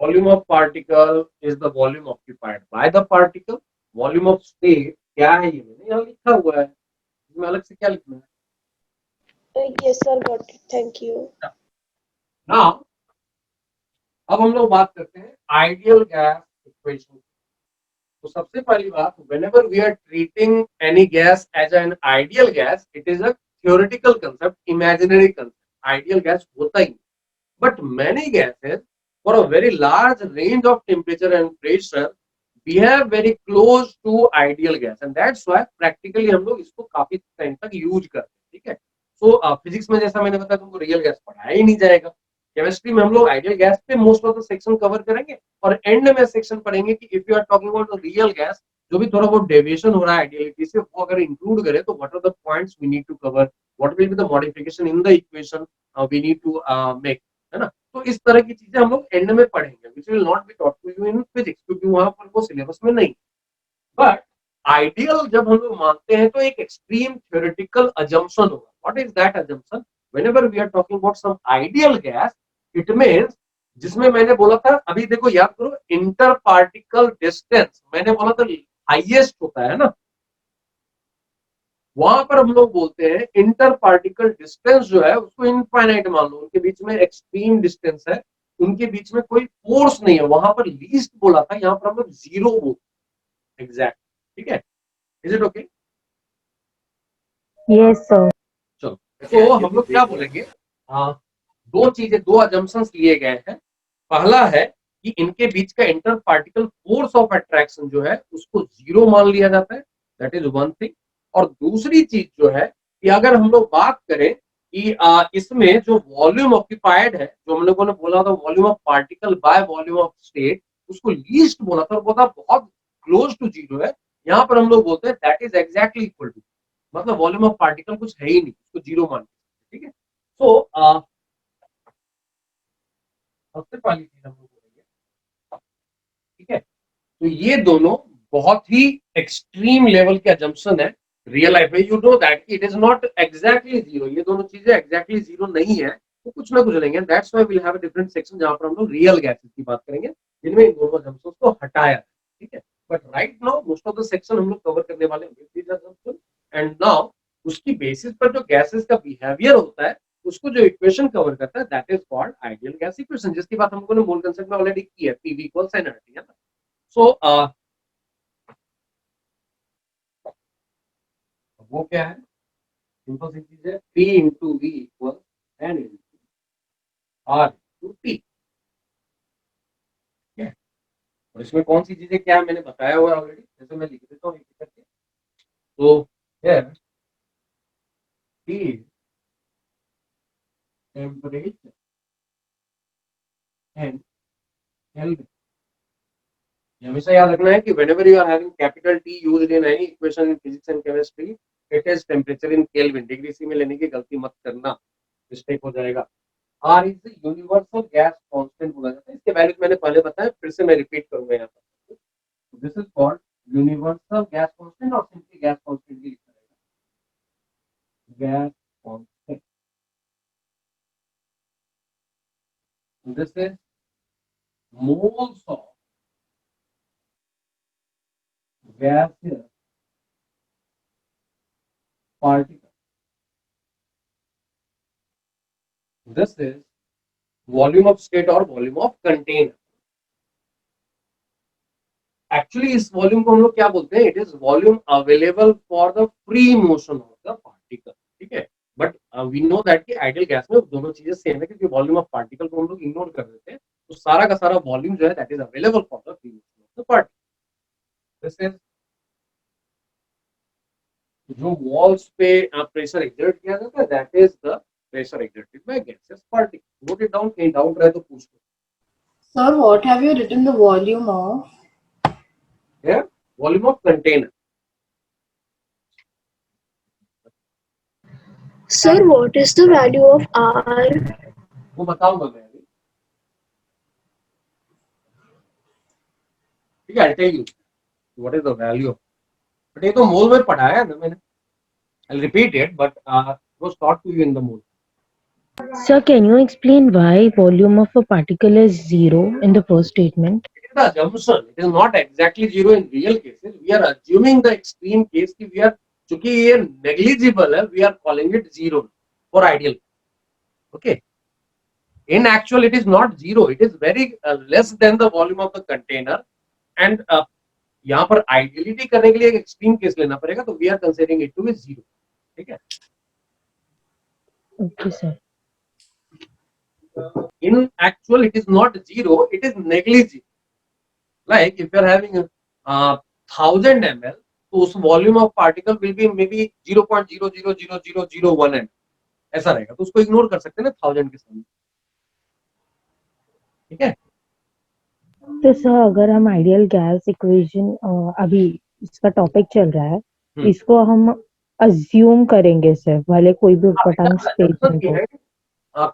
Volume of particle is the volume occupied by the particle. Volume of state क्या है ये मैंने यहाँ लिखा हुआ है, इसमें अलग से क्या लिखना है? Yes, sir, got it. Thank you. Now, अब हम लोग बात करते हैं आइडियल गैस इक्वेशन। तो सबसे पहली बात, whenever we are treating any gas as an ideal gas, it is a theoretical concept, imaginary concept. Ideal gas होता ही, but many gases for a very large range of temperature and pressure behave very close to ideal gas, and that's why practically हम लोग इसको काफी time तक use करते हैं। ठीक है, सो फिजिक्स में जैसा मैंने बताया तुमको रियल गैस पढ़ाया ही नहीं जाएगा। केमिस्ट्री में हम लोग आइडियल गैस पे most of the section cover करेंगे और एंड में सेक्शन पढ़ेंगे कि if you are talking about real gas, जो भी थोड़ा बहुत डेविएशन हो रहा है आइडियलिटी से, वो अगर इंक्लूड करें तो what are the points we need to cover, what will be the modification in the equation we need to make, है ना। तो इस तरह की चीजें हम लोग एंड में पढ़ेंगे, which will not be taught to you in physics, क्योंकि वहां पर वो सिलेबस में नहीं। बट आइडियल जब हम लोग मानते हैं तो एक एक्सट्रीम थ्योरेटिकल अजम्पशन होगा। What is that assumption? Whenever we are talking about some ideal gas, it means, जिसमें मैंने बोला था, अभी देखो याद करो, इंटर पार्टिकल डिस्टेंस मैंने बोला था हाईएस्ट होता है ना, वहां पर हम लोग बोलते हैं इंटर पार्टिकल डिस्टेंस जो है उसको इनफाइनाइट मान लो, उनके बीच में एक्सट्रीम डिस्टेंस है, उनके बीच में कोई फोर्स नहीं है, वहां पर लीस्ट बोला था, यहाँ पर हम लोग जीरो बोलते हैं। एग्जैक्ट, ठीक है, is it okay? Yes sir. चलो, तो हम लोग क्या बोलेंगे, दो चीजें, दो अजम्पशंस लिए गए हैं। पहला है कि इनके बीच का inter particle force of attraction जो है उसको जीरो मान लिया जाता है, दैट इज वन थिंग। और दूसरी चीज जो है कि अगर हम लोग बात करें कि इसमें जो वॉल्यूम ऑक्यूपाइड है, जो हम लोगों ने बोला था volume of particle by volume of state, उसको लीस्ट बोला था और बोला बहुत क्लोज टू जीरो है, यहाँ पर हम लोग बोलते हैं that is exactly equal to, मतलब वॉल्यूम ऑफ पार्टिकल कुछ है ही नहीं, उसको जीरो मान, ठीक है। सो सबसे पहली चीज हम लोग बोलेंगे, ठीक है, तो ये दोनों बहुत ही एक्सट्रीम लेवल के अजम्पशन है रियल लाइफ में। You know that it is not exactly zero, ये दोनों चीजें एग्जैक्टली जीरो नहीं है, तो कुछ ना कुछ लेंगे। That's why we will have a different section जहां पर हम लोग रियल गैसेस की बात करेंगे जिनमें इन दोनों अजम्पशंस को हटाया, ठीक है। But right now most of the section हम लोग कवर करने वाले हैं, एंड नाउ उसकी बेसिस पर जो गैसेस का बिहेवियर होता है उसको जो इक्वेशन कवर करता है that is called ideal gas equation, जिसकी बात हम लोगों ने मूल कंसेप्ट में ऑलरेडी की है, पीवी इक्वल्स एनआरटी, है ना। सो वो क्या है, सिंपल सी चीज है, P into V equal n into R into T, ठीक है। और इसमें कौन सी चीजें क्या है मैंने बताया हुआ है ऑलरेडी, जैसे मैं लिख देता हूँ एक करके। तो here T is temperature and Kelvin। हमेशा याद रखना है कि whenever you are having capital T used in any equation in physics and chemistry, it is temperature in Kelvin। Degree C में लेने की गलती मत करना, मिस्टेक हो जाएगा। R is the universal gas constant बोला जाता है, इसके वैल्यूज मैंने पहले बताया, फिर से मैं रिपीट करूंगा यहाँ पर। This is called universal gas constant, और सिंपली गैस कांस्टेंट भी लिखा रहेगा, gas constant. This is moles of gaseous particle। This is volume of state or volume of container। Actually इस वॉल्यूम को हम लोग क्या बोलते हैं, it is volume available for the free motion of the particle, ठीक है। बट वी नो दैट कि आइडियल गैस में दोनों चीजें सेम है, क्योंकि वॉल्यूम ऑफ पार्टिकल को हम लोग इग्नोर कर देते हैं, तो सारा का सारा वॉल्यूम जो है that is available for the free motion of the particle. This is जो वॉल्स पे प्रेशर एक्सर्ट किया जाता है that is the pressure exerted bye gases particle. Note it down, कहीं डाउट रहे तो पूछ लो। Sir, what have you written the volume of? Yeah, volume of container। Sir, what is the value of R? वो बताऊंगा मैं अभी, ठीक है। I'll tell you what is the value of, but ये तो मोल में पढ़ाया है ना मैंने। I'll repeat it, but it was taught to you in the mood. Sir, can you explain why volume of a particle is zero in the first statement? It is the assumption. It is not exactly zero in real cases. We are assuming the extreme case कि we are चूंकि ये negligible है, we are calling it zero for ideal. Okay. In actual, it is not zero. It is very less than the volume of the container. And यहाँ पर ideality करने के लिए एक extreme case लेना पड़ेगा, तो we are considering it to be zero. ठीक है? Okay, sir. In actual, it is not zero. It is negligible. Like if you are having 1000 ml, तो उस volume of particle will be maybe 0.0000001 ml. ऐसा रहेगा, तो उसको ignore कर सकते हैं ना 1000 के सामने. ठीक है? तो सर अगर हम आइडियल गैस इक्वेशन अभी इसका टॉपिक चल रहा है, इसको हम अज्यूम करेंगे सर, भले कोई भी पटांग स्टेटमेंट हो.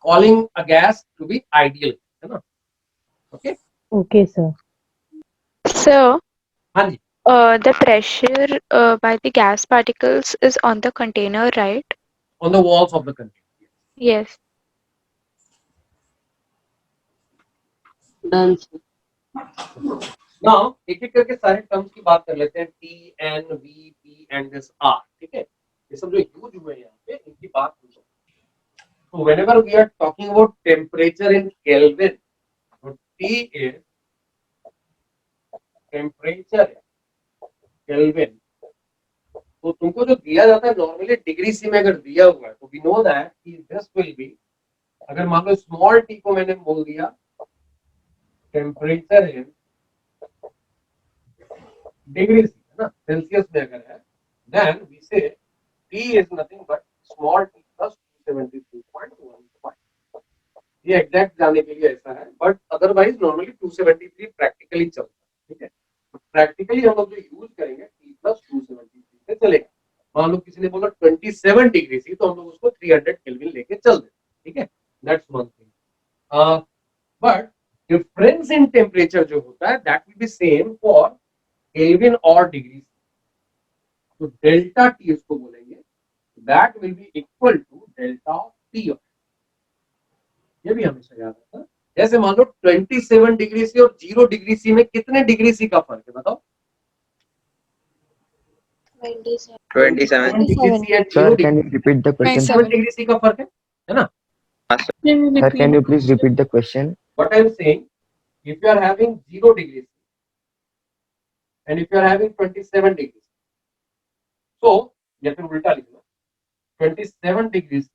Calling a gas to be ideal, है ना? Okay? Okay, sir. So, हाँ जी. the pressure by the gas particles is on the container, right? On the walls of the container. Yes. Done. Now, एक एक करके सारे terms की बात कर लेते हैं. T, N, V, P and this R. ठीक है? ये सब जो यूज हुए हैं यहाँ पे, इनकी बात करो. So whenever we are talking about temperature in Kelvin, so T is temperature Kelvin. तो तुमको जो दिया जाता है नॉर्मली डिग्री सी में अगर दिया हुआ है, तो we know that this will be, अगर मान लो स्मॉल t को मैंने बोल दिया टेम्परेचर इन डिग्री सी, है ना, सेल्सियस में अगर है, then we say t is nothing but small t plus 273.15. ये एग्जैक्ट जाने के लिए ऐसा है, बट अदरवाइज नॉर्मली 273 प्रैक्टिकली चलता है. ठीक है? प्रैक्टिकली हम लोग जो यूज करेंगे t plus 273 से चलेगा. मान लो किसी ने बोला 27 डिग्री सी, तो हम लोग उसको 300 केल्विन लेके चल दें. ठीक है? That's one thing. But difference in temperature जो होता है that will be same for Kelvin और डिग्री. तो डेल्टा टी उसको बोलेंगे, that will be equal to delta of T. ये भी हमेशा याद रखना. जैसे मान लो 27 डिग्री सी और 0 डिग्री सी में कितने डिग्री सी का फर्क है बताओ? 27. Sir, can you repeat the question? 27 degree C का फर्क है ना? Sir, can you please repeat the question? What I am saying, if you are having 0 degrees and if you are having 27 degrees, so या फिर उल्टा लिखना 27 degrees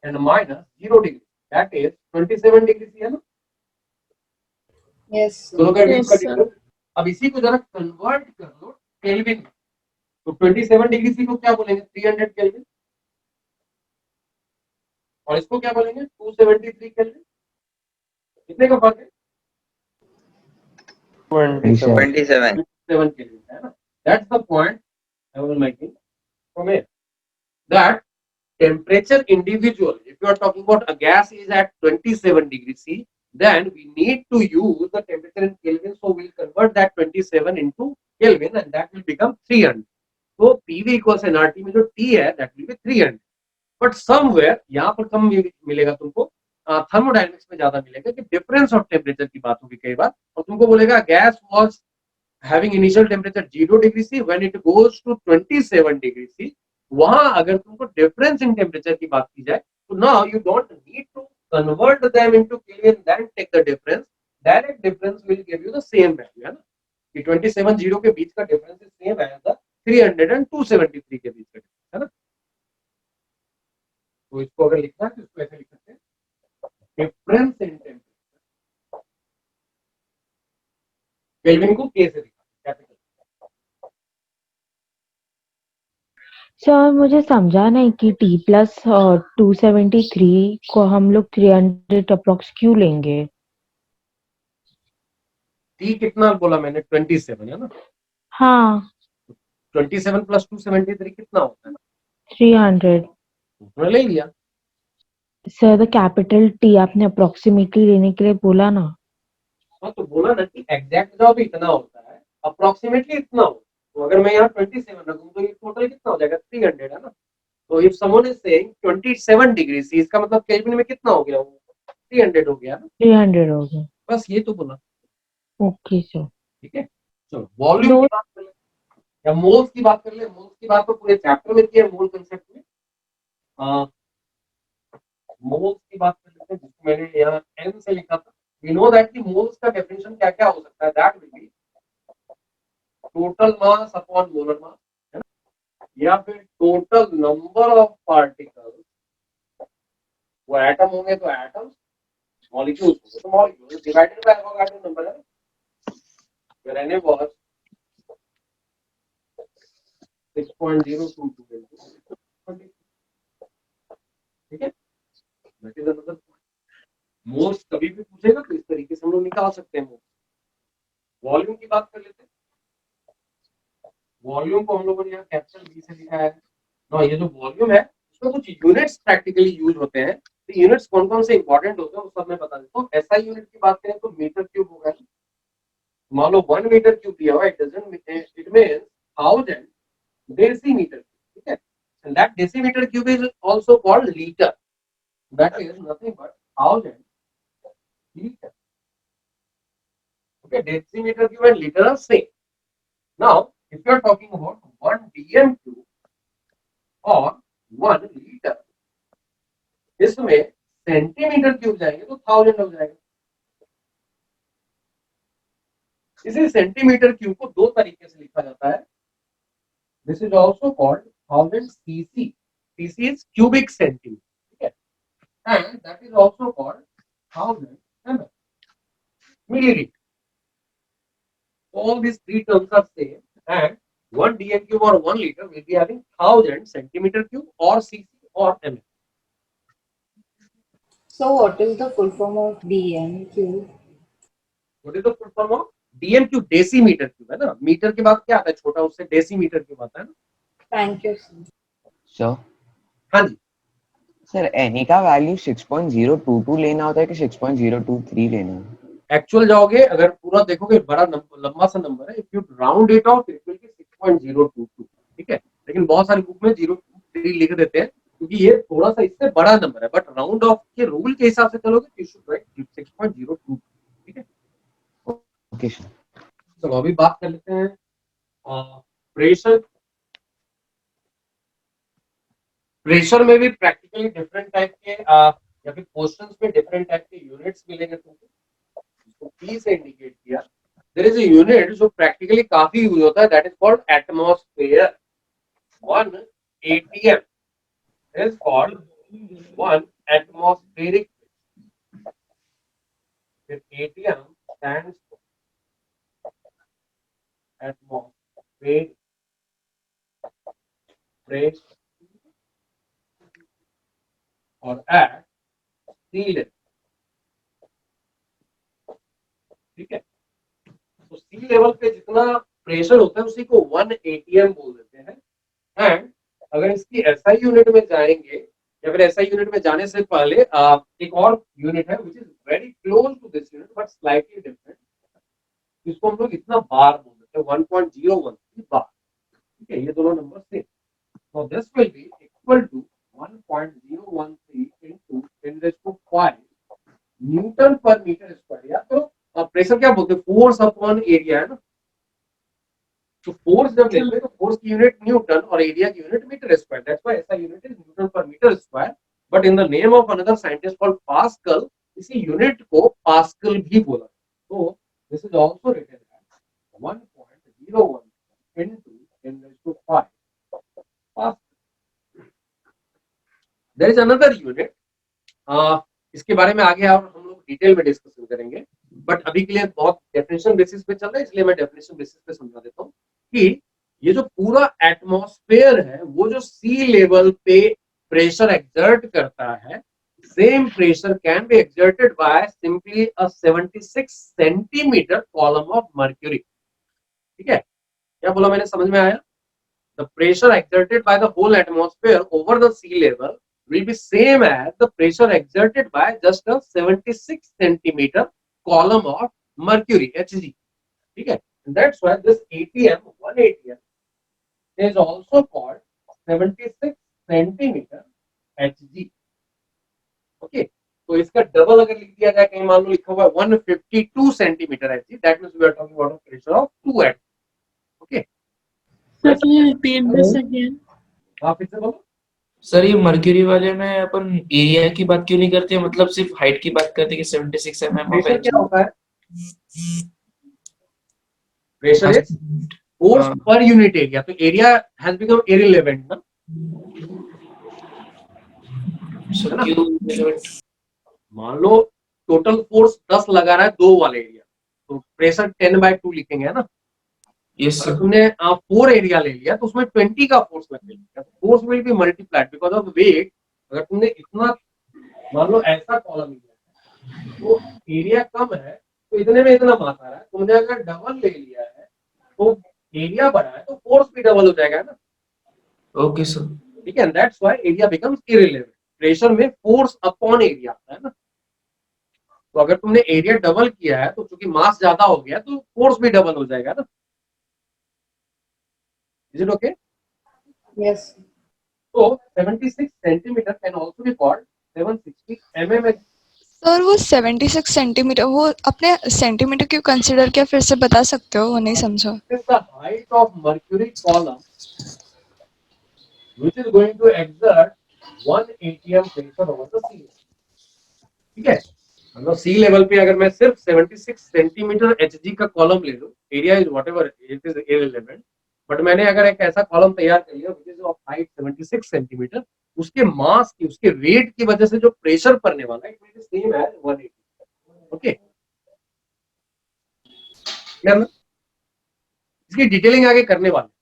and minus 0 degrees, that is 27 degrees है ना? Yes. दोनों का बीच का difference. अब इसी को जरा कन्वर्ट कर लो केल्विन. तो 27 डिग्री सी को क्या बोलेंगे? 300 केल्विन. और इसको क्या बोलेंगे? 273 केल्विन. कितने का फर्क है? 27. 7 केल्विन है ना? That's the point I was making from here. That temperature individual, if you are talking about a gas is at 27 degrees C, then we need to use the temperature in Kelvin. So we'll convert that 27 into Kelvin and that will become 300. So PV equals nRT में जो T है that will be 300. But somewhere यहाँ पर कम मिलेगा तुमको, thermodynamics में ज्यादा मिलेगा कि डिफरेंस ऑफ टेम्परेचर की बात होगी कई बार, और तुमको बोलेगा gas was having initial temperature 0 degree C, when it goes to 27 degree C, वहां अगर तुमको डिफरेंस इन टेम्परेचर की बात की जाए, तो now you don't need to convert them into Kelvin then take the difference. Direct difference will give you the same value, है ना? कि 27 0 के बीच का difference is same as the 300 and 273 के बीच का डिफरेंस, है ना? तो इसको अगर लिखना है तो इसको ऐसे लिख सकते हैं, डिफरेंस इन टेम्परेचर केल्विन को के से लिखा कैपिटल. सर मुझे समझा नहीं कि T प्लस 273 को हम लोग 300 अप्रोक्स क्यों लेंगे? T कितना बोला मैंने? 27 है ना? हाँ. 27 प्लस 273 कितना होता है? 300. उतना ले लिया. सर द कैपिटल T आपने अप्रोक्सीमेटली लेने के लिए बोला ना. हाँ तो बोला ना कि एग्जैक्ट जवाब इतना होता है, अप्रोक्सीमेटली इतना हो. तो अगर मैं यहाँ 27 रखूँ तो ये टोटल कितना हो जाएगा? 300 है ना? तो if someone is saying 27 degree C, इसका मतलब केल्विन में कितना हो गया, वो 300 हो गया ना, 300 हो गया। बस ये तो बोला। Okay sir. ठीक है, चलो वॉल्यूम की बात कर ले या मोल्स की बात कर ले। मोल्स की बात तो पूरे चैप्टर में की है, मोल कंसेप्ट में। मोल्स की बात कर लेते हैं, जिसको मैंने यहाँ एन से लिखा था। वी नो दैट कि मोल्स का डेफिनेशन क्या क्या हो सकता है, that will B total mass upon molar mass, है ना, या फिर टोटल नंबर ऑफ पार्टिकल्स। वो एटम होंगे तो एटम्स, मॉलिक्यूल्स होंगे तो molecules, divided by Avogadro number है, where n was 6.022 into 20। ठीक है, that is another point. Moles कभी भी पूछेगा तो इस तरीके से हम लोग निकाल सकते हैं मोल्स। वॉल्यूम की बात कर लेते हैं। वॉल्यूम को हम लोगों ने यहाँ कैपिटल बी से लिखा है ना। ये जो वॉल्यूम है उसमें कुछ यूनिट्स प्रैक्टिकली यूज होते हैं। तो यूनिट्स कौन कौन से इंपॉर्टेंट होते हैं वो सब मैं बता देता हूँ। एसआई यूनिट की बात करें तो मीटर क्यूब होगा। मान लो 1 मीटर क्यूब दिया हुआ, इट मींस 1000 डेसीमीटर। ठीक है, and that decimetre cube is also called litre. That is nothing but 1000 litre. Okay, decimeter cube and liter are same. Now, if you are talking about 1 dm cube or 1 liter, इसमें centimetre cube जाएंगे तो 1000 हो जाएगा। इसे centimetre cube को दो तरीके से लिखा जाता है। This is also called 1000 cc। cc is cubic centimeter, ठीक है, and that is also called 1000 ml, milliliter। All these three terms are same, and 1 dm cube or 1 liter will be having 1000 centimeter cube or cc or ml. So what is the full form of dm cube? What is the full form of dm cube? Decimetre cube है ना, metre के बाद क्या आता है छोटा, उससे decimetre cube आता है ना। Thank you, sir. सर हाँ जी सर एनी का वैल्यू 6.022 लेना होता है कि 6.023 लेना है? एक्चुअल जाओगे, अगर पूरा देखोगे बड़ा लंबा सा नंबर है, if you round it of it will B 6.022। ठीक है, लेकिन बहुत सारी बुक में 023 लिख देते हैं क्योंकि ये थोड़ा सा इससे बड़ा नंबर है, बट राउंड ऑफ के रूल के हिसाब से चलोगे तो यू शुड राइट 6.02। ठीक है, ओके सर। चलो अभी बात कर लेते हैं प्रेशर। प्रेशर में भी प्रैक्टिकली डिफरेंट टाइप के या फिर क्वेश्चंस में डिफरेंट टाइप के यूनिट्स मिलेंगे तुमको। P से इंडिकेट किया। देयर इज अ यूनिट जो प्रैक्टिकली काफी यूज होता है, that is called atmosphere. 1 atm is called 1 atmospheric pressure. atm stands for atmospheric pressure और at sea level। ठीक है, तो सी लेवल पे जितना प्रेशर होता है उसी को 1 atm बोल देते हैं। एंड अगर इसकी एसआई यूनिट में जाएंगे या फिर एसआई यूनिट में जाने से पहले एक और यूनिट है which is very close to this unit but slightly different, इसको हम लोग इतना बार बोल देते हैं 1.013 बार। ठीक है, ये दोनों number same. So this will be equal to 1.013 into 10⁵ newton per metre square. या तो प्रेशर क्या बोलते हैं, फोर्स अपॉन एरिया है ना। तो फोर्स जब लेते हैं तो फोर्स की यूनिट न्यूटन और एरिया की unit metre square. That's why ऐसा unit is newton per metre square. But in the name of another scientist called Pascal, इसी यूनिट को पास्कल भी बोला। तो this is also written as 1.01 into 10⁵ pascal. There is another unit, इसके बारे में आगे और हम लोग डिटेल में डिस्कशन करेंगे, बट अभी के लिए बहुत डेफिनेशन बेसिस पे चल रहा है, इसलिए मैं डेफिनेशन बेसिस पे समझा देता हूँ कि ये जो पूरा एटमॉस्फेयर है वो जो सी लेवल पे प्रेशर एक्सर्ट करता है, same pressure can be exerted by simply a 76 centimetre column of mercury. ठीक है, क्या बोला मैंने, समझ में आया? The pressure exerted by the whole atmosphere over the sea level will be same as the pressure exerted by just a 76 centimeter column of mercury, Hg. ठीक है, that's why this atm, 1 atm is also called 76 centimetre Hg। Okay, तो इसका double अगर लिख दिया जाए, कहीं मान लो लिखा हुआ है 152 centimetre Hg, that means we are talking about pressure of 2 atm। Okay, sir can you repeat this again? आप फिर से बोलो। सर ये मर्क्यूरी वाले में अपन एरिया की बात क्यों नहीं करते, मतलब सिर्फ हाइट की बात करते कि 76 mm ऑफ प्रेशर क्या Hg। होता है? Pressure is force per unit area, तो एरिया हैज बिकम इररिलेवेंट ना। सो क्यों मान लो टोटल फोर्स 10 लगा रहा है 2 वाले एरिया, तो प्रेशर 10/2 लिखेंगे, है ना। यस अगर तुमने 4 एरिया ले लिया तो उसमें 20 का फोर्स लगेगा, तो force will be multiplied because of weight. अगर तुमने इतना मान लो ऐसा कॉलम लिया है तो एरिया कम है, तो इतने में इतना मास आ रहा है। तुमने अगर डबल ले लिया है तो एरिया बढ़ा है तो फोर्स भी डबल हो जाएगा ना। ओके सर, ठीक है, that's why area becomes irrelevant. Pressure में फोर्स अपॉन एरिया आता है ना, तो अगर तुमने एरिया डबल किया है तो चूंकि मास ज्यादा हो गया तो फोर्स भी डबल हो जाएगा ना। Is it okay? Yes. So 76 centimeter can also be called 760 mm। Sir वो 76 सेंटीमीटर, वो अपने सेंटीमीटर क्यों कंसीडर किया, फिर से बता सकते हो, वो नहीं समझा। This is the height of mercury column which is going to exert 1 atm pressure over the sea level। ठीक है, मतलब सी लेवल पे अगर मैं सिर्फ 76 सेंटीमीटर Hg का कॉलम ले लूं, area is whatever it is irrelevant, but मैंने अगर एक ऐसा कॉलम तैयार कर लिया which is of height 76 centimetre, उसके मास की, उसके वेट की वजह से जो प्रेशर पड़ने वाला है it will be same as 180। Okay, इसकी डिटेलिंग आगे करने वाले।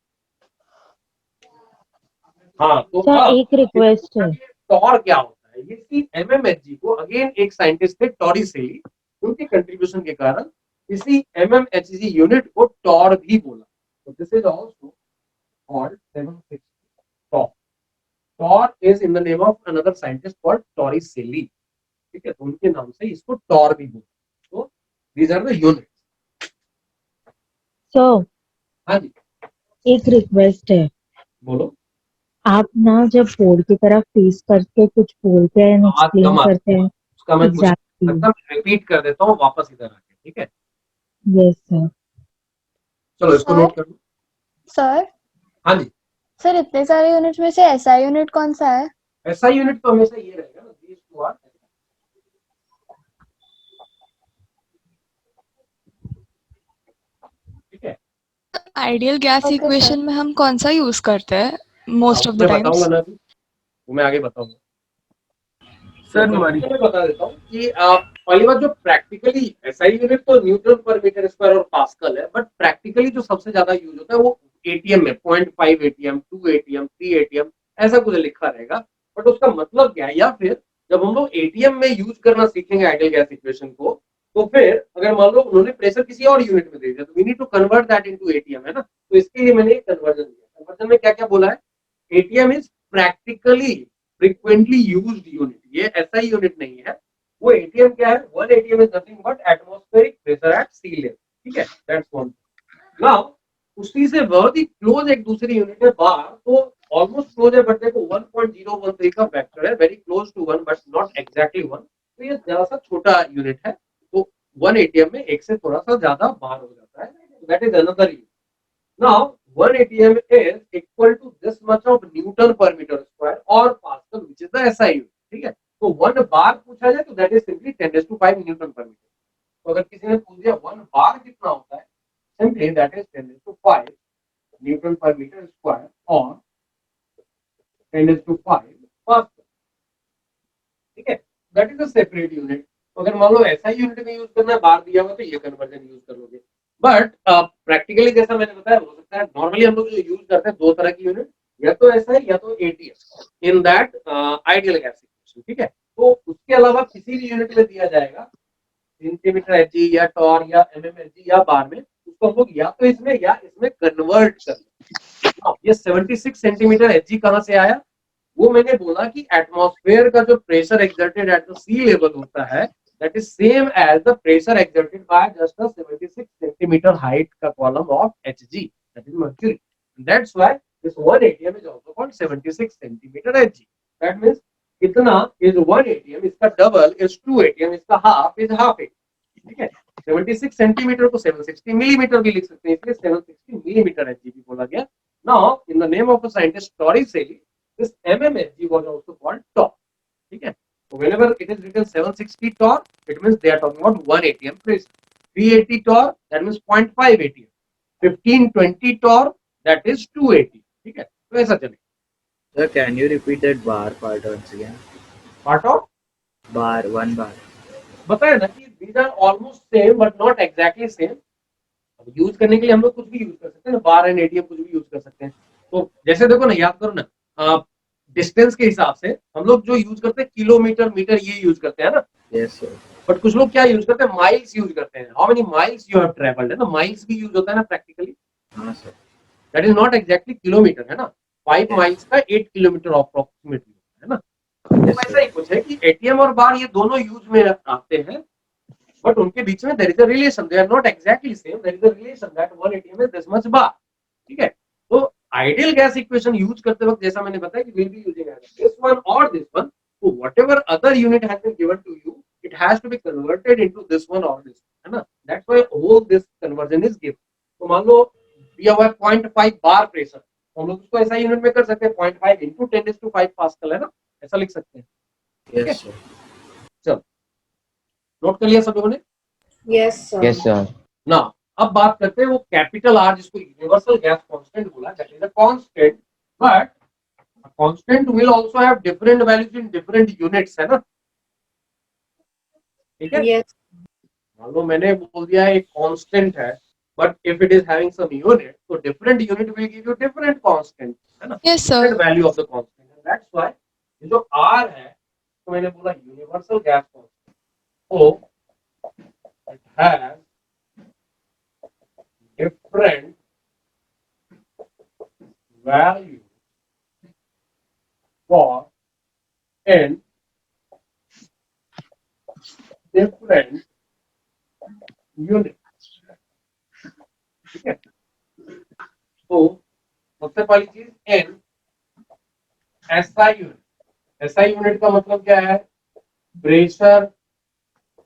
हाँ, तो सर एक रिक्वेस्ट है, टॉर क्या होता है, इसी MMHg को अगेन एक साइंटिस्ट थे टॉरिसेली, उनके कंट्रीब्यूशन के कारण इसी MMHg यूनिट को टॉर भी बोला। So this is also called 760 torr। Torr is in the name of another scientist called Torricelli। ठीक है, तो उनके नाम से इसको टॉर भी बोलते हैं। So these are the units। Sir हाँ जी, एक रिक्वेस्ट है, बोलो। आप ना जब बोर्ड की तरफ फेस करके कुछ बोलते हैं, एक्सप्लेन करते हैं, उसका मैं कुछ एग्जैक्टली, रिपीट कर देता हूँ वापस इधर आके। ठीक है, यस सर। चलो इसको नोट कर लो। सर हाँ जी, सर इतने सारे यूनिट में से एसआई यूनिट कौन सा है? ऐसा यूनिट तो हमेशा ये रहेगा ना, these two are। ठीक है, आइडियल गैस Okay, इक्वेशन में हम कौन सा यूज करते हैं मोस्ट ऑफ द मैं टाइम्स? बताऊंगा ना, अभी वो मैं आगे बताऊंगा। सर मैं बता देता हूँ कि पहली बात, जो प्रैक्टिकली एसआई यूनिट तो न्यूटन पर मीटर स्क्वायर और पास्कल है, बट प्रैक्टिकली जो सबसे ज्यादा यूज होता है वो एटीएम में 0.5 एटीएम, 2 एटीएम, 3 एटीएम ऐसा कुछ लिखा रहेगा। बट उसका मतलब क्या है, या फिर जब हम लोग एटीएम में यूज करना सीखेंगे आइडियल गैस इक्वेशन को, तो फिर अगर मान लो उन्होंने प्रेशर किसी और यूनिट में दे दिया तो we need to convert that into ATM, है ना। तो इसके लिए मैंने कन्वर्जन दिया। कन्वर्जन में क्या क्या बोला है, ATM is practically frequently used unit, ये ऐसा ही यूनिट नहीं है। वो एटीएम क्या है, 1 ATM is nothing but atmospheric pressure at sea level. ठीक है, दैट्स वन। नाउ उसी से बहुत ही क्लोज एक दूसरी यूनिट है बार, तो ऑलमोस्ट क्लोज है बट देखो 1.013 का फैक्टर है, very close to 1 but not exactly 1, तो ये जरा सा छोटा यूनिट है। तो 1 एटीएम में एक से थोड़ा सा ज्यादा बार हो जाता है, that is another unit. Now 1 atm is equal to this much of Newton per meter square or Pascal, which is the SI unit। ठीक है, तो 1 बार पूछा जाए तो that is simply 10⁵ Newton per meter। तो अगर किसी ने पूछ दिया 1 बार कितना होता है, simply that is 10⁵ Newton per meter square or 10⁵ Pascal। ठीक है, that is a separate unit। तो अगर मान लो SI यूनिट में यूज करना है, बार दिया हुआ तो ये कन्वर्जन यूज कर लोगे। बट प्रैक्टिकली जैसा मैंने बताया, हो सकता है नॉर्मली हम लोग जो यूज करते हैं 2 तरह की यूनिट, या तो SI या तो ATM in that ideal gas equation. ठीक है, तो उसके अलावा किसी भी यूनिट में दिया जाएगा सेंटीमीटर Hg या टॉर या MMHg या बार में, उसको हम लोग या तो इसमें या इसमें कन्वर्ट कर लें। ये 76 सेंटीमीटर Hg कहाँ से आया, वो मैंने बोला कि एटमॉस्फेयर का जो pressure exerted at the sea level होता है, that is same as the pressure exerted by just a 76 centimeter height का column of Hg, that is mercury। That's why this 1 ATM is also called 76 centimeter Hg. That means इतना is 1 ATM, इसका double is 2 ATM, इसका half is half ATM. ठीक है, 76 centimetre को 760 millimetre भी लिख सकते हैं, इसलिए 760 मिलीमीटर Hg भी बोला गया. Now in the name of a scientist Torricelli, this mmHg was also called torr. ठीक है, so whenever it is written 760 torr, it means they are talking about 1 ATM pressure. 380 torr, that means 0.5 ATM. 1520 torr, that is 2 ATM. ठीक है, तो ऐसा चलेगा. Sir, can you repeat that bar part once again? Part of Bar, one bar. बताया ना कि these are almost same but not exactly same. Use करने के लिए हम लोग कुछ भी यूज कर सकते हैं ना, बार एंड एटीएम कुछ भी यूज कर सकते हैं. तो जैसे देखो ना, याद करो ना, डिस्टेंस के हिसाब से हम लोग जो यूज करते हैं किलोमीटर मीटर ये यूज करते हैं ना. Yes, sir. बट कुछ लोग क्या यूज करते हैं, माइल्स यूज करते हैं. How many miles you have travelled, है ना, माइल्स भी यूज होता है ना प्रैक्टिकली. हाँ sir. That is not exactly kilometre, है ना. 5 माइल्स का 8 किलोमीटर अप्रोक्सीमेटली, है ना. तो ऐसा ही कुछ है कि एटीएम और बार ये दोनों यूज में आते हैं, बट उनके बीच में there is a relation. They are not exactly same, there is a relation that 1 ATM is this much bar. ठीक है, तो आइडियल गैस इक्वेशन यूज करते वक्त जैसा मैंने बताया कि will be using this one और this one. So whatever other unit has been given to you, it has to be converted into this one or this one, है ना. That's why all this conversion is given. तो मान लो दिया हुआ है 0.5 बार pressure, हम लोग उसको ऐसा यूनिट में कर सकते हैं 0.5 into 10⁵ पास्कल, है ना, ऐसा लिख सकते हैं. Yes, sir. चलो नोट कर लिया सब लोगों ने. Yes, sir. Yes, sir. ना अब बात करते हैं वो कैपिटल आर जिसको यूनिवर्सल गैस कांस्टेंट बोला. That is a constant, but a constant will also have different values in different units, है ना. ठीक है. Yes. मान लो मैंने बोल दिया है एक कांस्टेंट है, but if it is having some unit, तो different unit will give you different constant, है ना. Yes, sir. Different value of the constant. That's why ये जो आर है तो मैंने बोला यूनिवर्सल गैस कांस्टेंट, तो it has different value for n different units. ठीक है, तो सबसे पहली चीज n SI unit. SI unit का मतलब क्या है, pressure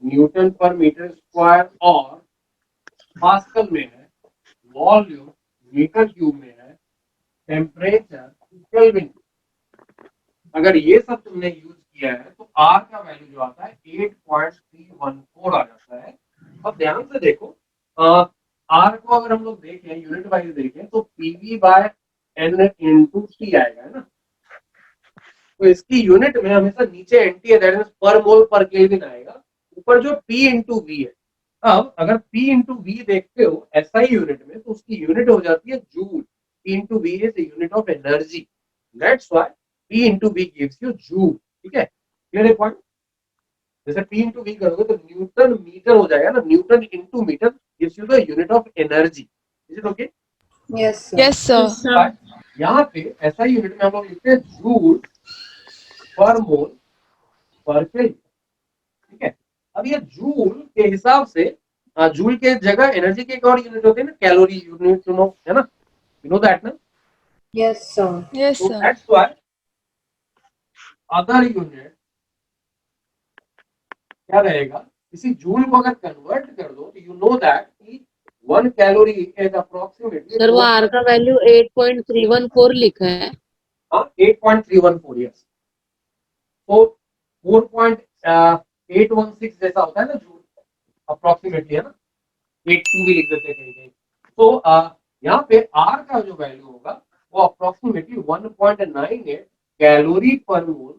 Newton per metre square और पास्कल में है, वॉल्यूम मीटर क्यूब में है, टेम्परेचर केल्विन. अगर ये सब तुमने यूज किया है तो R का वैल्यू जो आता है 8.314 आ जाता है. अब ध्यान से देखो, R को अगर हम लोग देखें यूनिट वाइज देखें तो PV/N into T आएगा, है ना. तो इसकी यूनिट में हमेशा नीचे NT है, दैट मींस पर मोल पर केल्विन आएगा, ऊपर जो P into V है. अब अगर P into V देखते हो SI यूनिट में तो उसकी यूनिट हो जाती है joule. P into V is a unit of energy. That's why P into V gives you joule. ठीक है, क्लियर है पॉइंट. जैसे P into V करोगे तो न्यूटन मीटर हो जाएगा ना, newton into metre gives you the unit of energy. Is it okay? Yes, sir. Yes, sir. यहाँ पे ऐसा यूनिट में हम लोग लिखते हैं जूल पर मोल पर केल्विन. ठीक है, अब ये जूल के हिसाब से जूल के जगह एनर्जी के एक और यूनिट होते हैं ना, कैलोरी यूनिट, यू नो, है ना, यू नो दैट ना. Yes, sir. Yes, So sir. that's why other unit क्या रहेगा, किसी जूल को अगर कन्वर्ट कर दो तो यू नो दैट कि 1 कैलोरी इज अप्रोक्सीमेटली. सर वो आर का वैल्यू 8.314 लिखा है. हाँ 8.314. यस, तो 4.816 जैसा होता है ना जूल अप्रोक्सीमेटली, है ना. 82 भी लिख देते हैं कहीं कहीं. तो यहाँ पे आर का जो वैल्यू होगा वो अप्रोक्सीमेटली 1.98 कैलोरी पर मोल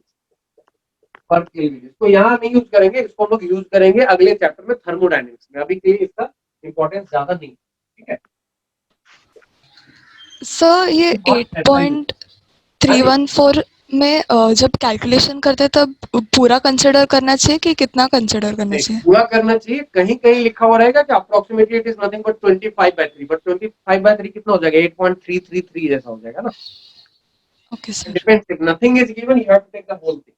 पर केल्विन. इसको यहाँ नहीं यूज करेंगे, इसको हम लोग यूज करेंगे अगले चैप्टर में थर्मोडायनेमिक्स में. अभी के लिए इसका इंपॉर्टेंस ज्यादा नहीं. ठीक है सर, ये 8.314 में जब कैलकुलेशन करते तब पूरा कंसिडर करना चाहिए कि कितना कंसिडर करना चाहिए? पूरा करना चाहिए. कहीं कहीं लिखा हुआ रहेगा कि approximately it is nothing but 25/3, but 25/3 कितना हो जाएगा, 8.333 जैसा हो जाएगा ना. Okay, sir. Depends. If nothing is given, you have to take the whole thing,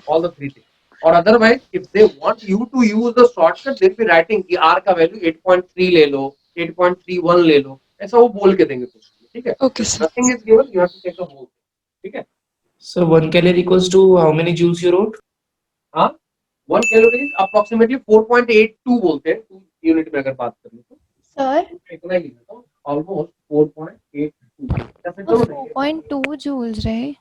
all the three things. Or otherwise, if they want you to use the shortcut, they'll be writing कि R का value 8.3 ले लो, 8.31 ले लो, ऐसा वो बोल के देंगे कुछ. ठीक है? Okay, sir. Nothing is given, you have to take the whole thing. ठीक है? So 1 calorie equals to how many joules you wrote? हाँ, 1 calorie is approximately 4.82 बोलते हैं 2 यूनिट में अगर बात करें तो सर इतना ही है तो ऑलमोस्ट 4.82 ऐसे तो तो नहीं है 4.2 जूल्स रहे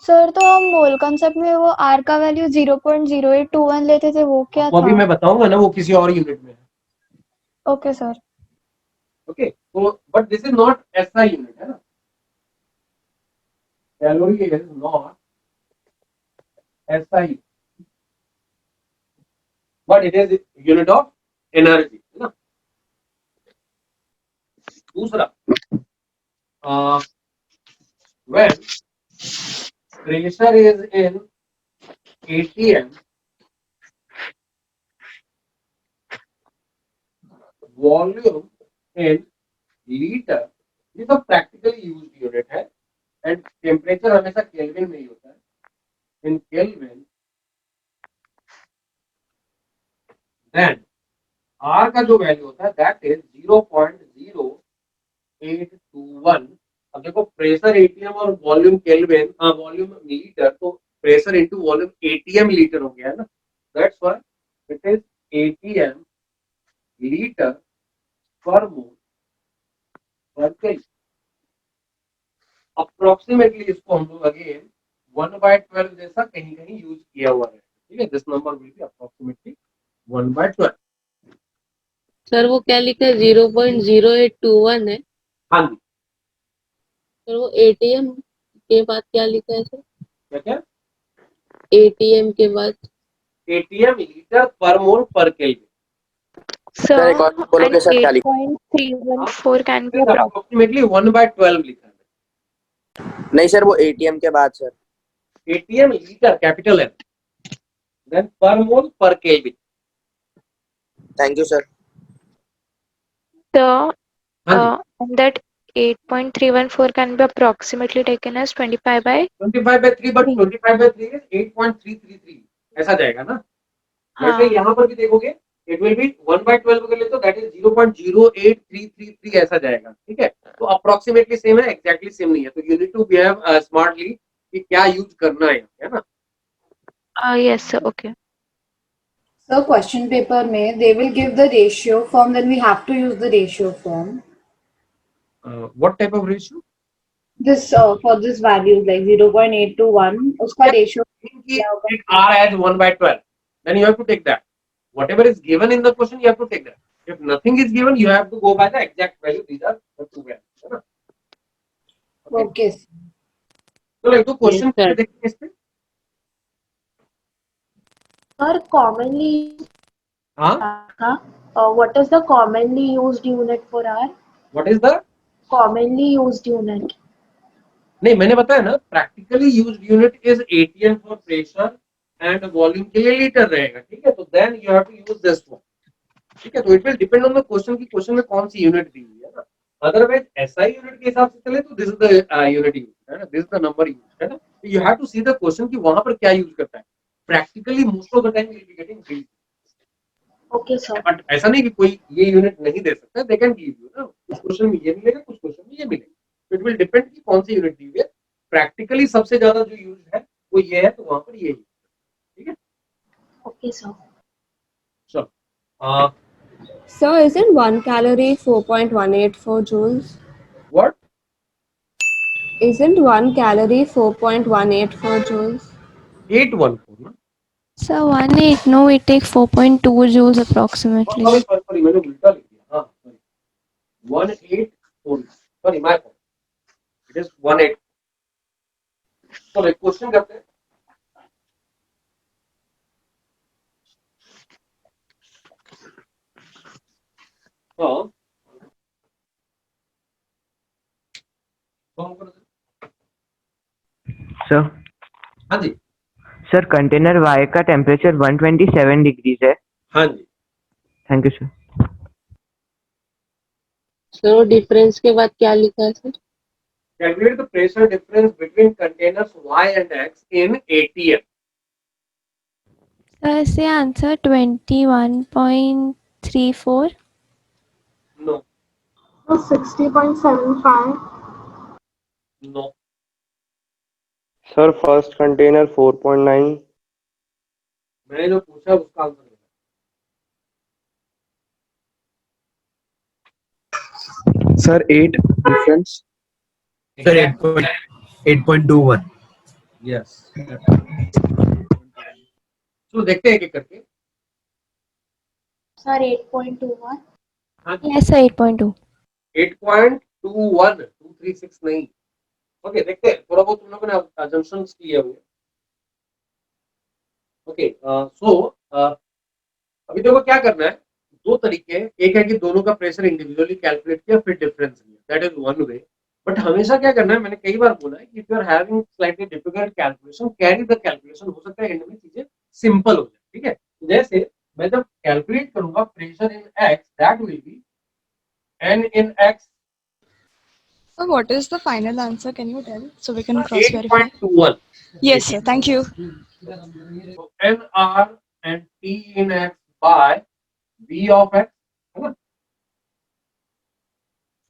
सर। तो हम मोल कंसेप्ट में वो आर का वैल्यू 0.0821 लेते थे, वो क्या वो अभी था? मैं बताऊंगा ना, वो किसी और यूनिट में है. Okay sir. ओके, तो बट दिस इज नॉट ऐसा यूनिट है ना, कैलोरी इज नॉट ऐसा ही, but it is unit of energy है ना. दूसरा, when pressure is in ATM, volume in liter, ये सब practically used unit है, and temperature हमेशा केल्विन में ही होता है. In Kelvin, then R का जो वैल्यू होता है that is 0.0821. अब देखो प्रेशर एटीएम और वॉल्यूम केल्विन, वॉल्यूम लीटर, तो pressure into volume ATM litre हो गया है ना. That's why it is ATM litre पर मोल पर केल्विन. अप्रोक्सीमेटली इसको हम लोग अगेन 1/12 जैसा कहीं कहीं यूज किया हुआ है. ठीक है, this number will be approximately 1/12. Sir वो क्या लिखा है 0.0821 है? हाँ जी. सर वो एटीएम के बाद क्या लिखा है सर? क्या क्या? एटीएम के बाद एटीएम लीटर पर मोल पर केल्विन. So एक और बोलोगे सर क्या लिखा? 8.314 can be अप्रोक्सीमेटली 1/12 लिखा है. नहीं सर, वो एटीएम के बाद सर. एटीएम लीटर कैपिटल है, then per mole per kelvin. Thank you sir. So and that 8.314 can be approximately taken as 25/3, but 25/3 is 8.333 ऐसा जाएगा ना. वैसे यहाँ पर भी देखोगे इट विल बी 1/12 कर ले तो दैट इज 0.08333 ऐसा जाएगा. ठीक है, तो अप्रोक्सीमेटली सेम है, एग्जैक्टली सेम नहीं है. तो you need to behave smartly कि क्या यूज करना है ना. yes sir, okay. So question paper में they will give the ratio form, then we have to use the ratio form. What type of ratio? This for this value like 0.821 उसका ratio Take R as 1/12, then you have to take that. Whatever is given in the question, you have to take that. If nothing is given, you have to go by the exact value. These are the two values, है ना. Okay. तो like तो question देखते हैं. Sir, commonly what is the commonly used unit for R? What is the Commonly used unit? नहीं, मैंने बताया ना, practically used unit is ATM for pressure and volume के लिए लीटर रहेगा. ठीक है, तो then you have to use this one. ठीक है, तो it will depend on the question की क्वेश्चन में कौन सी यूनिट दी हुई है ना. अदरवाइज एसआई यूनिट के हिसाब से चले तो this is the unit use है ना, this is the number use है ना. You have to see the question कि वहां पर क्या यूज करता है. Practically most of the time you will be getting this. Okay sir. But ऐसा नहीं कि कोई ये यूनिट नहीं दे सकता, दे कैन गिव यू ना. कुछ क्वेश्चन में ये मिलेगा, कुछ क्वेश्चन में ये मिलेगा. इट विल डिपेंड कि कौन सी यूनिट दी हुई है. प्रैक्टिकली सबसे ज्यादा जो यूज है वो ये है, तो वहां पर ये. ठीक है. Okay sir. चलो. Sir, isn't 1 calorie 4.184 joules? What? Isn't 1 calorie 4.184 joules? 814 ना. So 1.8, no, we take 4.2 joules approximately. Sorry, मैंने उल्टा लिख दिया. हाँ, 184. Sorry, my fault. It is 18. तो एक क्वेश्चन करते हैं. सर. हाँ जी. सर, कंटेनर वाई का टेम्परेचर 127 डिग्रीज है. हाँ जी. Thank you sir. Sir difference के बाद क्या लिखा है sir? Calculate the pressure difference between containers Y and X in ATM. So I say answer 21.34. No. 60.75. No. Sir first container 4.9। मैंने जो पूछा उसका आंसर देना। Sir 8 difference. सर 8.21। यस। तो देखते हैं एक करके। Sir, 8.21. हाँ Yes, sir, 8.2. 8.21 236 नहीं। ओके देखते हैं, थोड़ा बहुत तुम लोगों ने assumptions किए होंगे। ओके सो अभी देखो क्या करना है, दो तरीके हैं। एक है कि दोनों का प्रेशर इंडिविजुअली कैलकुलेट किया फिर डिफरेंस लिया, that is one way. But हमेशा क्या करना है, मैंने कई बार बोला है कि if you are having slightly difficult calculation, carry the calculation, हो सकता है एंड में चीजें सिंपल हो जाए। ठीक है, जैसे मैं जब कैलकुलेट करूंगा pressure in x, that will B n in x So what is the final answer? Can you tell so we can cross verify? 8.21. Yes, sir. Thank you. So nr and t in x by v of x, है ना?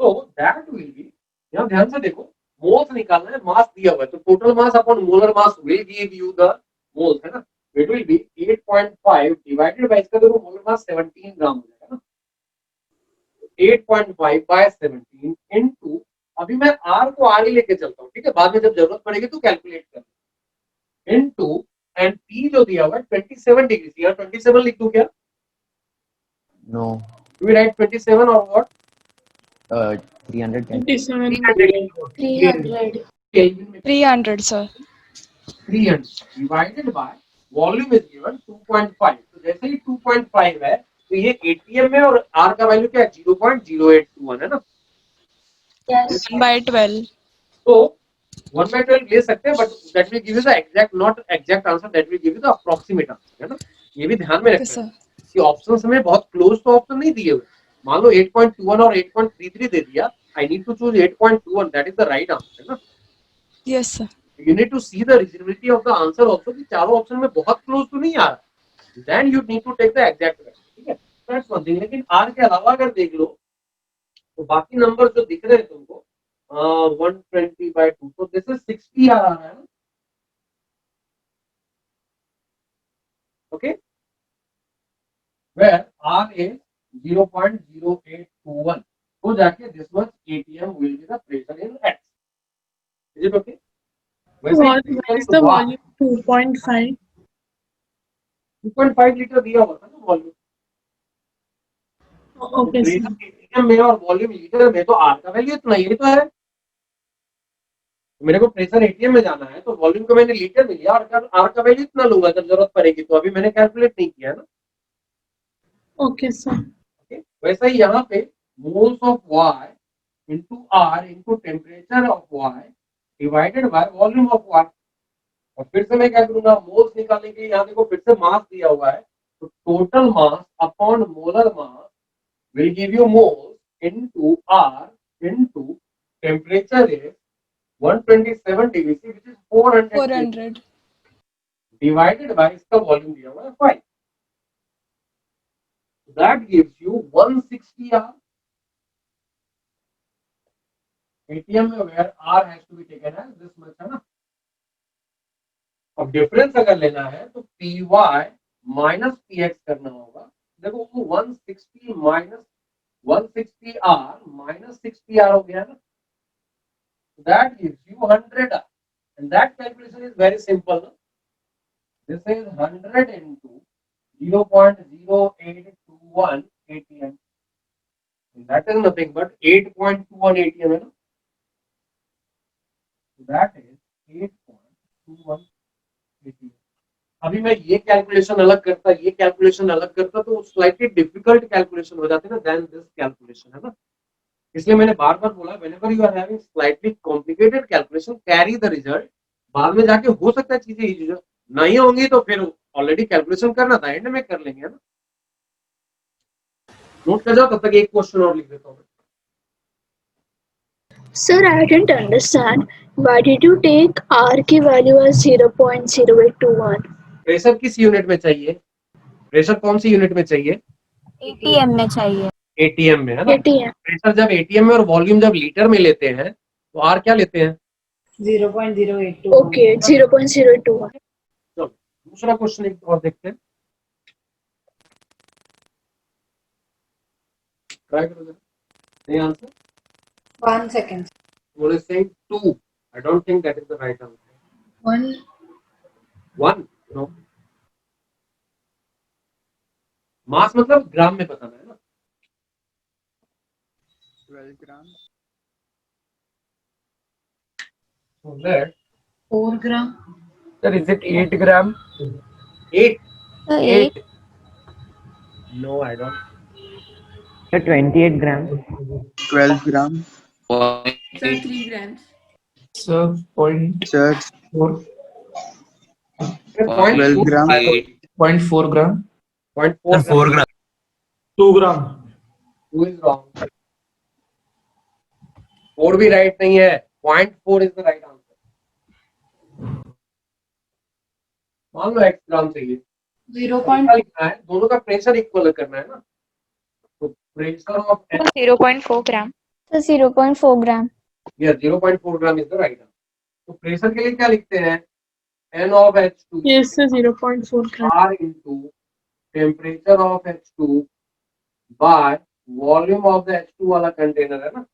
So that will be, यहाँ ध्यान से देखो, moles निकालना है, मास दिया हुआ है, तो total mass upon molar mass will give you the moles, है ना? It will be 8.5 divided by, इसका देखो मोलर मास 17 ग्राम हो जाएगा ना, 8.5 by 17 into, अभी मैं r को r ही लेके चलता हूँ, ठीक है, बाद में जब जरूरत पड़ेगी तो कैलकुलेट कर, into and t जो दिया हुआ है 27 डिग्री, यहाँ 27 लिख दूं क्या? No. Do we write 27 or what? 310. 300. 300, sir. 300 divided by volume is given 2.5, तो जैसे ही 2.5 है तो ये एटीएम में, और r का वैल्यू क्या है? 0.0821 है ना? Yes. By 12. तो 1/12 ले सकते हैं, but that will give you the exact, not exact answer, that will give you the approximate answer, है ना? ये भी ध्यान में रखना है कि ऑप्शंस में बहुत क्लोज तो ऑप्शन नहीं दिए हुए। मान लो 8.21 और 8.33 दे दिया, I need to choose 8.21, that is the right answer, है ना? Yes, sir. You need to see the reasonability of the answer also, कि चारों ऑप्शन में बहुत क्लोज तो नहीं आ रहा, then you need to take the exact value, ठीक है? That's one thing। लेकिन r के अलावा अगर देख लो तो बाकी नंबर जो दिख रहे हैं तुमको 120/2, तो दिस इज 60 आ रहा है ना? Okay, where r is 0.0821, तो जाके this much ATM will be the pressure in x, is it okay? What is the volume? 2.5. 2.5 litre दिया हुआ था ना वॉल्यूम। Okay, sir. एटीएम में और वॉल्यूम लीटर में, तो आर का वैल्यू इतना, ये तो है। मेरे को प्रेशर एटीएम में जाना है तो वॉल्यूम को मैंने लीटर में लिया, और आर का वैल्यू इतना लूंगा जब जरूरत पड़ेगी, तो अभी मैंने कैलकुलेट नहीं किया ना। Okay, sir. वैसा ही यहाँ पे moles of Y into R into temperature of Y divided by volume of Y, और फिर से मैं क्या करूंगा, मोल्स निकालने के लिए यहाँ देखो फिर से मास दिया हुआ है, तो total mass upon molar mass will give you moles into R into temperature is 127 degrees, which is 400 divided by इसका वॉल्यूम दिया हुआ है 5, that gives you 160 R। ATM में where R has to be taken as this much, है ना? अब difference अगर लेना है तो PY माइनस PX करना होगा। देखो वो 160 माइनस 160R माइनस 60R हो गया ना, that gives you 100R, and that calculation is very simple, no? This is 100 into 0.0821 ATM, and that is nothing but 8.21 ATM, है ना? That is 8.21 ATM। अभी मैं ये कैलकुलेशन अलग करता, ये कैलकुलेशन अलग करता, तो स्लाइटली डिफिकल्ट कैलकुलेशन हो जाते ना देन दिस कैलकुलेशन, है ना? इसलिए मैंने बार बार बोला, whenever you are having slightly complicated calculation, carry the result. बाद में जाके हो सकता है चीजें इजी नहीं होंगी, तो फिर ऑलरेडी कैलकुलेशन करना था, एंड में कर लेंगे, है ना? नोट कर जाओ, तब तक एक क्वेश्चन और लिख देता हूँ। Sir, I didn't understand. Why did you take R की value as 0.0821? प्रेशर किस यूनिट में चाहिए? प्रेशर कौन सी यूनिट में चाहिए? ATM में चाहिए। एटीएम में, है ना? ATM. प्रेशर जब एटीएम में और वॉल्यूम जब लीटर में लेते हैं तो आर क्या लेते हैं? 0.082. Okay, 0.021. चलो दूसरा क्वेश्चन एक और देखते हैं, ट्राई करो जरा। नहीं answer? 1 second. What is saying 2? I don't think that is the right answer. 1. 1? No. मास मतलब ग्राम में बताना है ना। 12 grams. So let 4 gram. Sir, is it 8 gram? 8. 8. No, I don't. Sir, 28 grams. 12 grams. Sir, 3 grams. Sir, point Sir, 4. 12 gram. 0.4 gram. 0.4 4 gram. 2 gram. 2 is wrong. 4 भी right नहीं है, 0.4 is the right answer. मान लो x ग्राम चाहिए, 0. लिखना है, दोनों का pressure equal करना है ना, तो pressure of 0.4 gram. So 0.4 gram. 0.4 gram is the right answer. तो प्रेशर के लिए क्या लिखते हैं, n of H2 Yes, sir, 0.4 gram. R into temperature of H2 by volume of the H2 वाला कंटेनर है ना,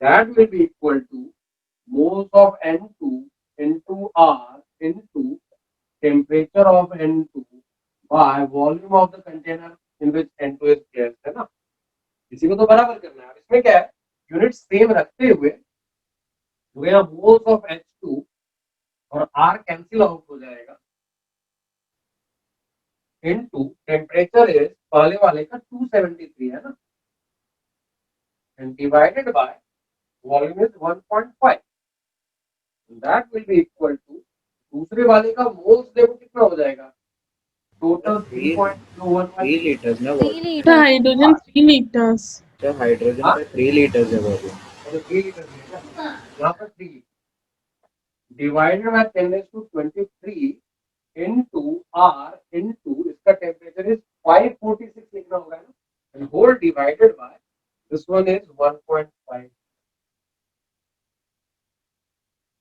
that will be equal to moles of N2 into R into temperature of N2 by volume of the container in which N2 is placed, है ना। इसी को तो बराबर करना है। इसमें क्या है, यूनिट सेम रखते हुए तो यहाँ मोल्स ऑफ H2 और R कैंसिल आउट हो जाएगा, इनटू टेम्परेचर इज पहले वाले का 273 है ना, and divided by volume is 1.5, that will be equal to दूसरे वाले का मोल्स देखो कितना हो जाएगा, टोटल 3.213 liters ना The hydrogen 3 liters. Sir, hydrogen का 3 liters है volume. 3 लीटर यहाँ पर 3 divided by 10⁻23 into R into इसका टेम्परेचर इज 546 लिखना होगा ना, and whole divided by this one is 1.5।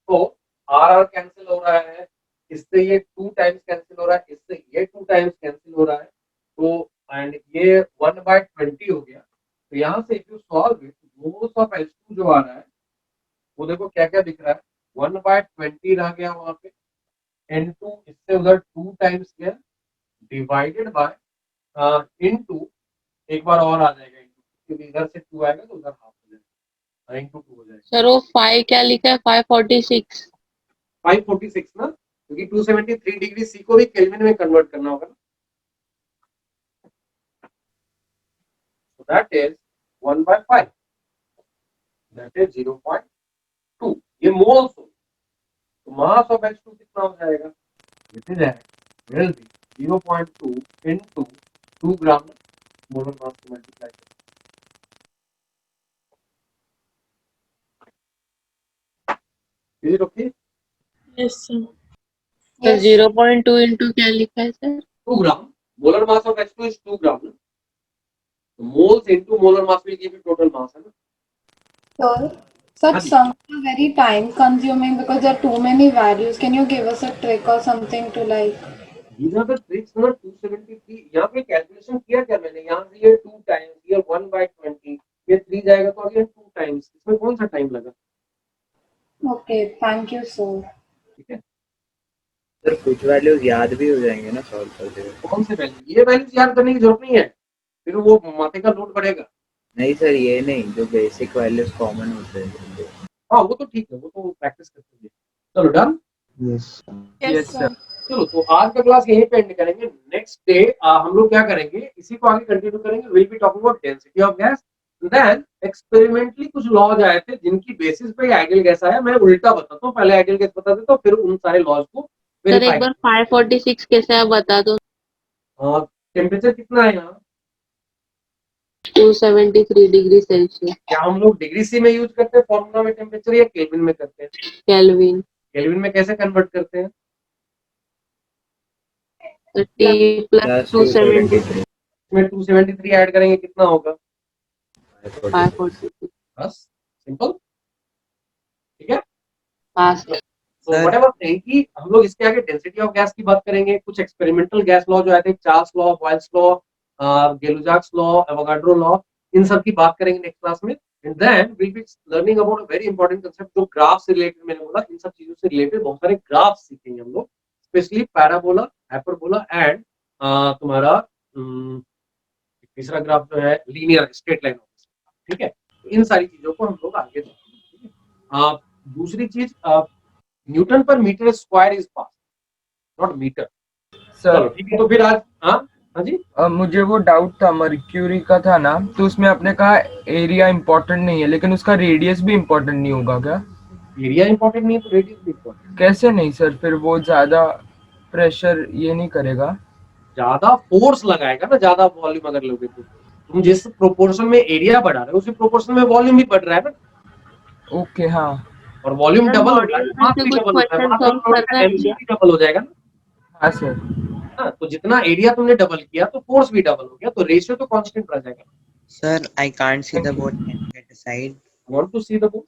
तो R कैंसिल हो रहा है, इससे ये 2 टाइम्स कैंसिल हो रहा है, इससे ये 2 टाइम्स कैंसिल हो रहा है, तो एंड ये 1/20 हो गया। तो यहाँ से if you solve it, moles of H2 जो आ रहा है वो देखो क्या क्या दिख रहा है, 1/20 रह गया वहां पे, N2 इससे उधर 2 टाइम्स गया, डिवाइडेड बाय इनटू एक बार और आ जाएगा, क्योंकि इधर से 2 आएगा तो उधर हाफ हो जाएगा, इनटू 2 हो जाएगा। सर वो 5 क्या लिखा है? 546 ना, क्योंकि 273 डिग्री सी को भी केल्विन में कन्वर्ट करना होगा ना, so that is 1/5, that is 0.2, ये मोल्स हो, तो मास ऑफ H2 कितना हो जाएगा, this is will be 0.2 into 2 gram molar mass को मल्टीप्लाई करें। Is it okay? Yes, sir. Sir 0.2 into क्या लिखा है sir? 2 gram, molar mass of H2 is 2 ग्राम ना, तो moles into molar mass will give you total mass है ना। Such sums are very time consuming because there are too many values. Can you give us a trick or something to like? These are the tricks ना, 273 यहाँ पे calculation किया क्या मैंने, यहाँ से ये 2 टाइम्स, ये 1/20, ये 3 जाएगा तो अगेन 2 टाइम्स, इसमें कौन सा टाइम लगा। Okay, thank you sir. ठीक है सर, कुछ वैल्यूज याद भी हो जाएंगे ना सॉल्व करते हुए। कौन से वैल्यू, ये वैल्यूज याद करने की जरूरत नहीं है, फिर वो माथे का लोड बढ़ेगा। नहीं सर, ये नहीं, जो बेसिक वैल्यूज कॉमन होते हैं। हाँ वो तो ठीक है, वो तो प्रैक्टिस करते हैं। चलो डन। Yes, sir. चलो तो आज का क्लास यहीं पे एंड करेंगे। नेक्स्ट डे हम लोग क्या करेंगे, इसी को आगे कंटिन्यू करेंगे। Will be talking about density of gas, then experimentally कुछ लॉज आए थे जिनकी बेसिस पे आइडियल गैस आया। मैं उल्टा बताता हूँ, पहले आइडियल गैस बता देता हूँ, फिर उन सारे लॉज को सर एक वेरीफाई। बार 546 कैसे आप बता दो। टेम्परेचर कितना है यहाँ, 273 डिग्री सेल्सियस। क्या हम लोग डिग्री सी में यूज करते हैं फॉर्मूला में टेम्परेचर, या केल्विन में करते हैं? केल्विन। केल्विन में कैसे कन्वर्ट करते हैं? T plus 273 इसमें 273 ऐड करेंगे कितना होगा? 546। बस सिंपल, ठीक है। हाँ सर। तो व्हाटएवर कि हम लोग इसके आगे डेंसिटी ऑफ गैस की बात करेंगे, कुछ एक्सपेरिमेंटल गैस लॉ जो आए थे, Charles law, Boyle's law, Gay Lussac's law, Avogadro law, इन सब की बात करेंगे नेक्स्ट क्लास में। And then we will be learning about a very important concept जो ग्राफ से रिलेटेड, मैंने बोला इन सब चीजों से रिलेटेड बहुत सारे ग्राफ सीखेंगे हम लोग, स्पेशली पैराबोला, हाइपरबोला एंड तुम्हारा तीसरा ग्राफ जो है लीनियर स्ट्रेट लाइन, ठीक है। इन सारी चीजों को हम लोग आगे देखेंगे। दूसरी चीज, newton per metre square is pascal, not metre. चलो ठीक है, तो फिर आज हाँ जी, मुझे वो डाउट था मर्क्यूरी का था ना, तो उसमें आपने कहा एरिया इम्पोर्टेंट नहीं है, लेकिन उसका रेडियस भी इम्पोर्टेंट नहीं होगा क्या? एरिया इम्पोर्टेंट नहीं है तो रेडियस भी इम्पोर्टेंट कैसे नहीं सर? फिर वो ज्यादा प्रेशर ये नहीं करेगा, ज्यादा फोर्स लगाएगा ना, ज्यादा वॉल्यूम अगर लोगे तो तुम जिस प्रोपोर्शन में एरिया बढ़ा रहे हो उसी प्रोपोर्शन में वॉल्यूम भी बढ़ रहा है ना। ओके हाँ, और वॉल्यूम डबल हो रहा है, मास भी डबल हो रहा है, एनर्जी भी डबल हो जाएगा ना। हाँ सर। हाँ, तो जितना एरिया तुमने डबल किया तो फोर्स भी डबल हो गया, तो रेशियो तो कांस्टेंट रह जाएगा। Sir, I can't see the board. Can you get a side? Want to see the board?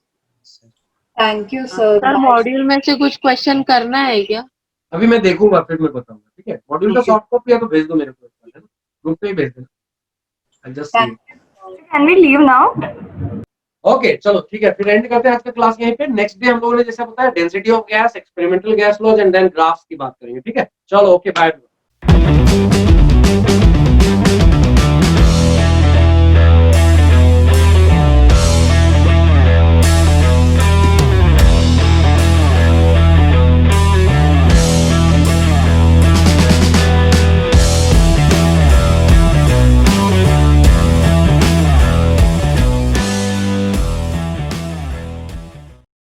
Thank you sir. Sir module में से कुछ क्वेश्चन करना है क्या? अभी मैं देखूंगा फिर मैं बताऊंगा, ठीक है। मॉड्यूल का सॉफ्ट कॉपी या तो भेज दो मेरे को, ग्रुप पे ही भेज देना। I just see. Can we leave now? Okay चलो ठीक है, फिर एंड करते हैं आज का क्लास यहीं पे। नेक्स्ट डे हम लोगों ने जैसे बताया density of gas, experimental gas laws and then graphs की बात करेंगे, ठीक है। चलो ओके बाय।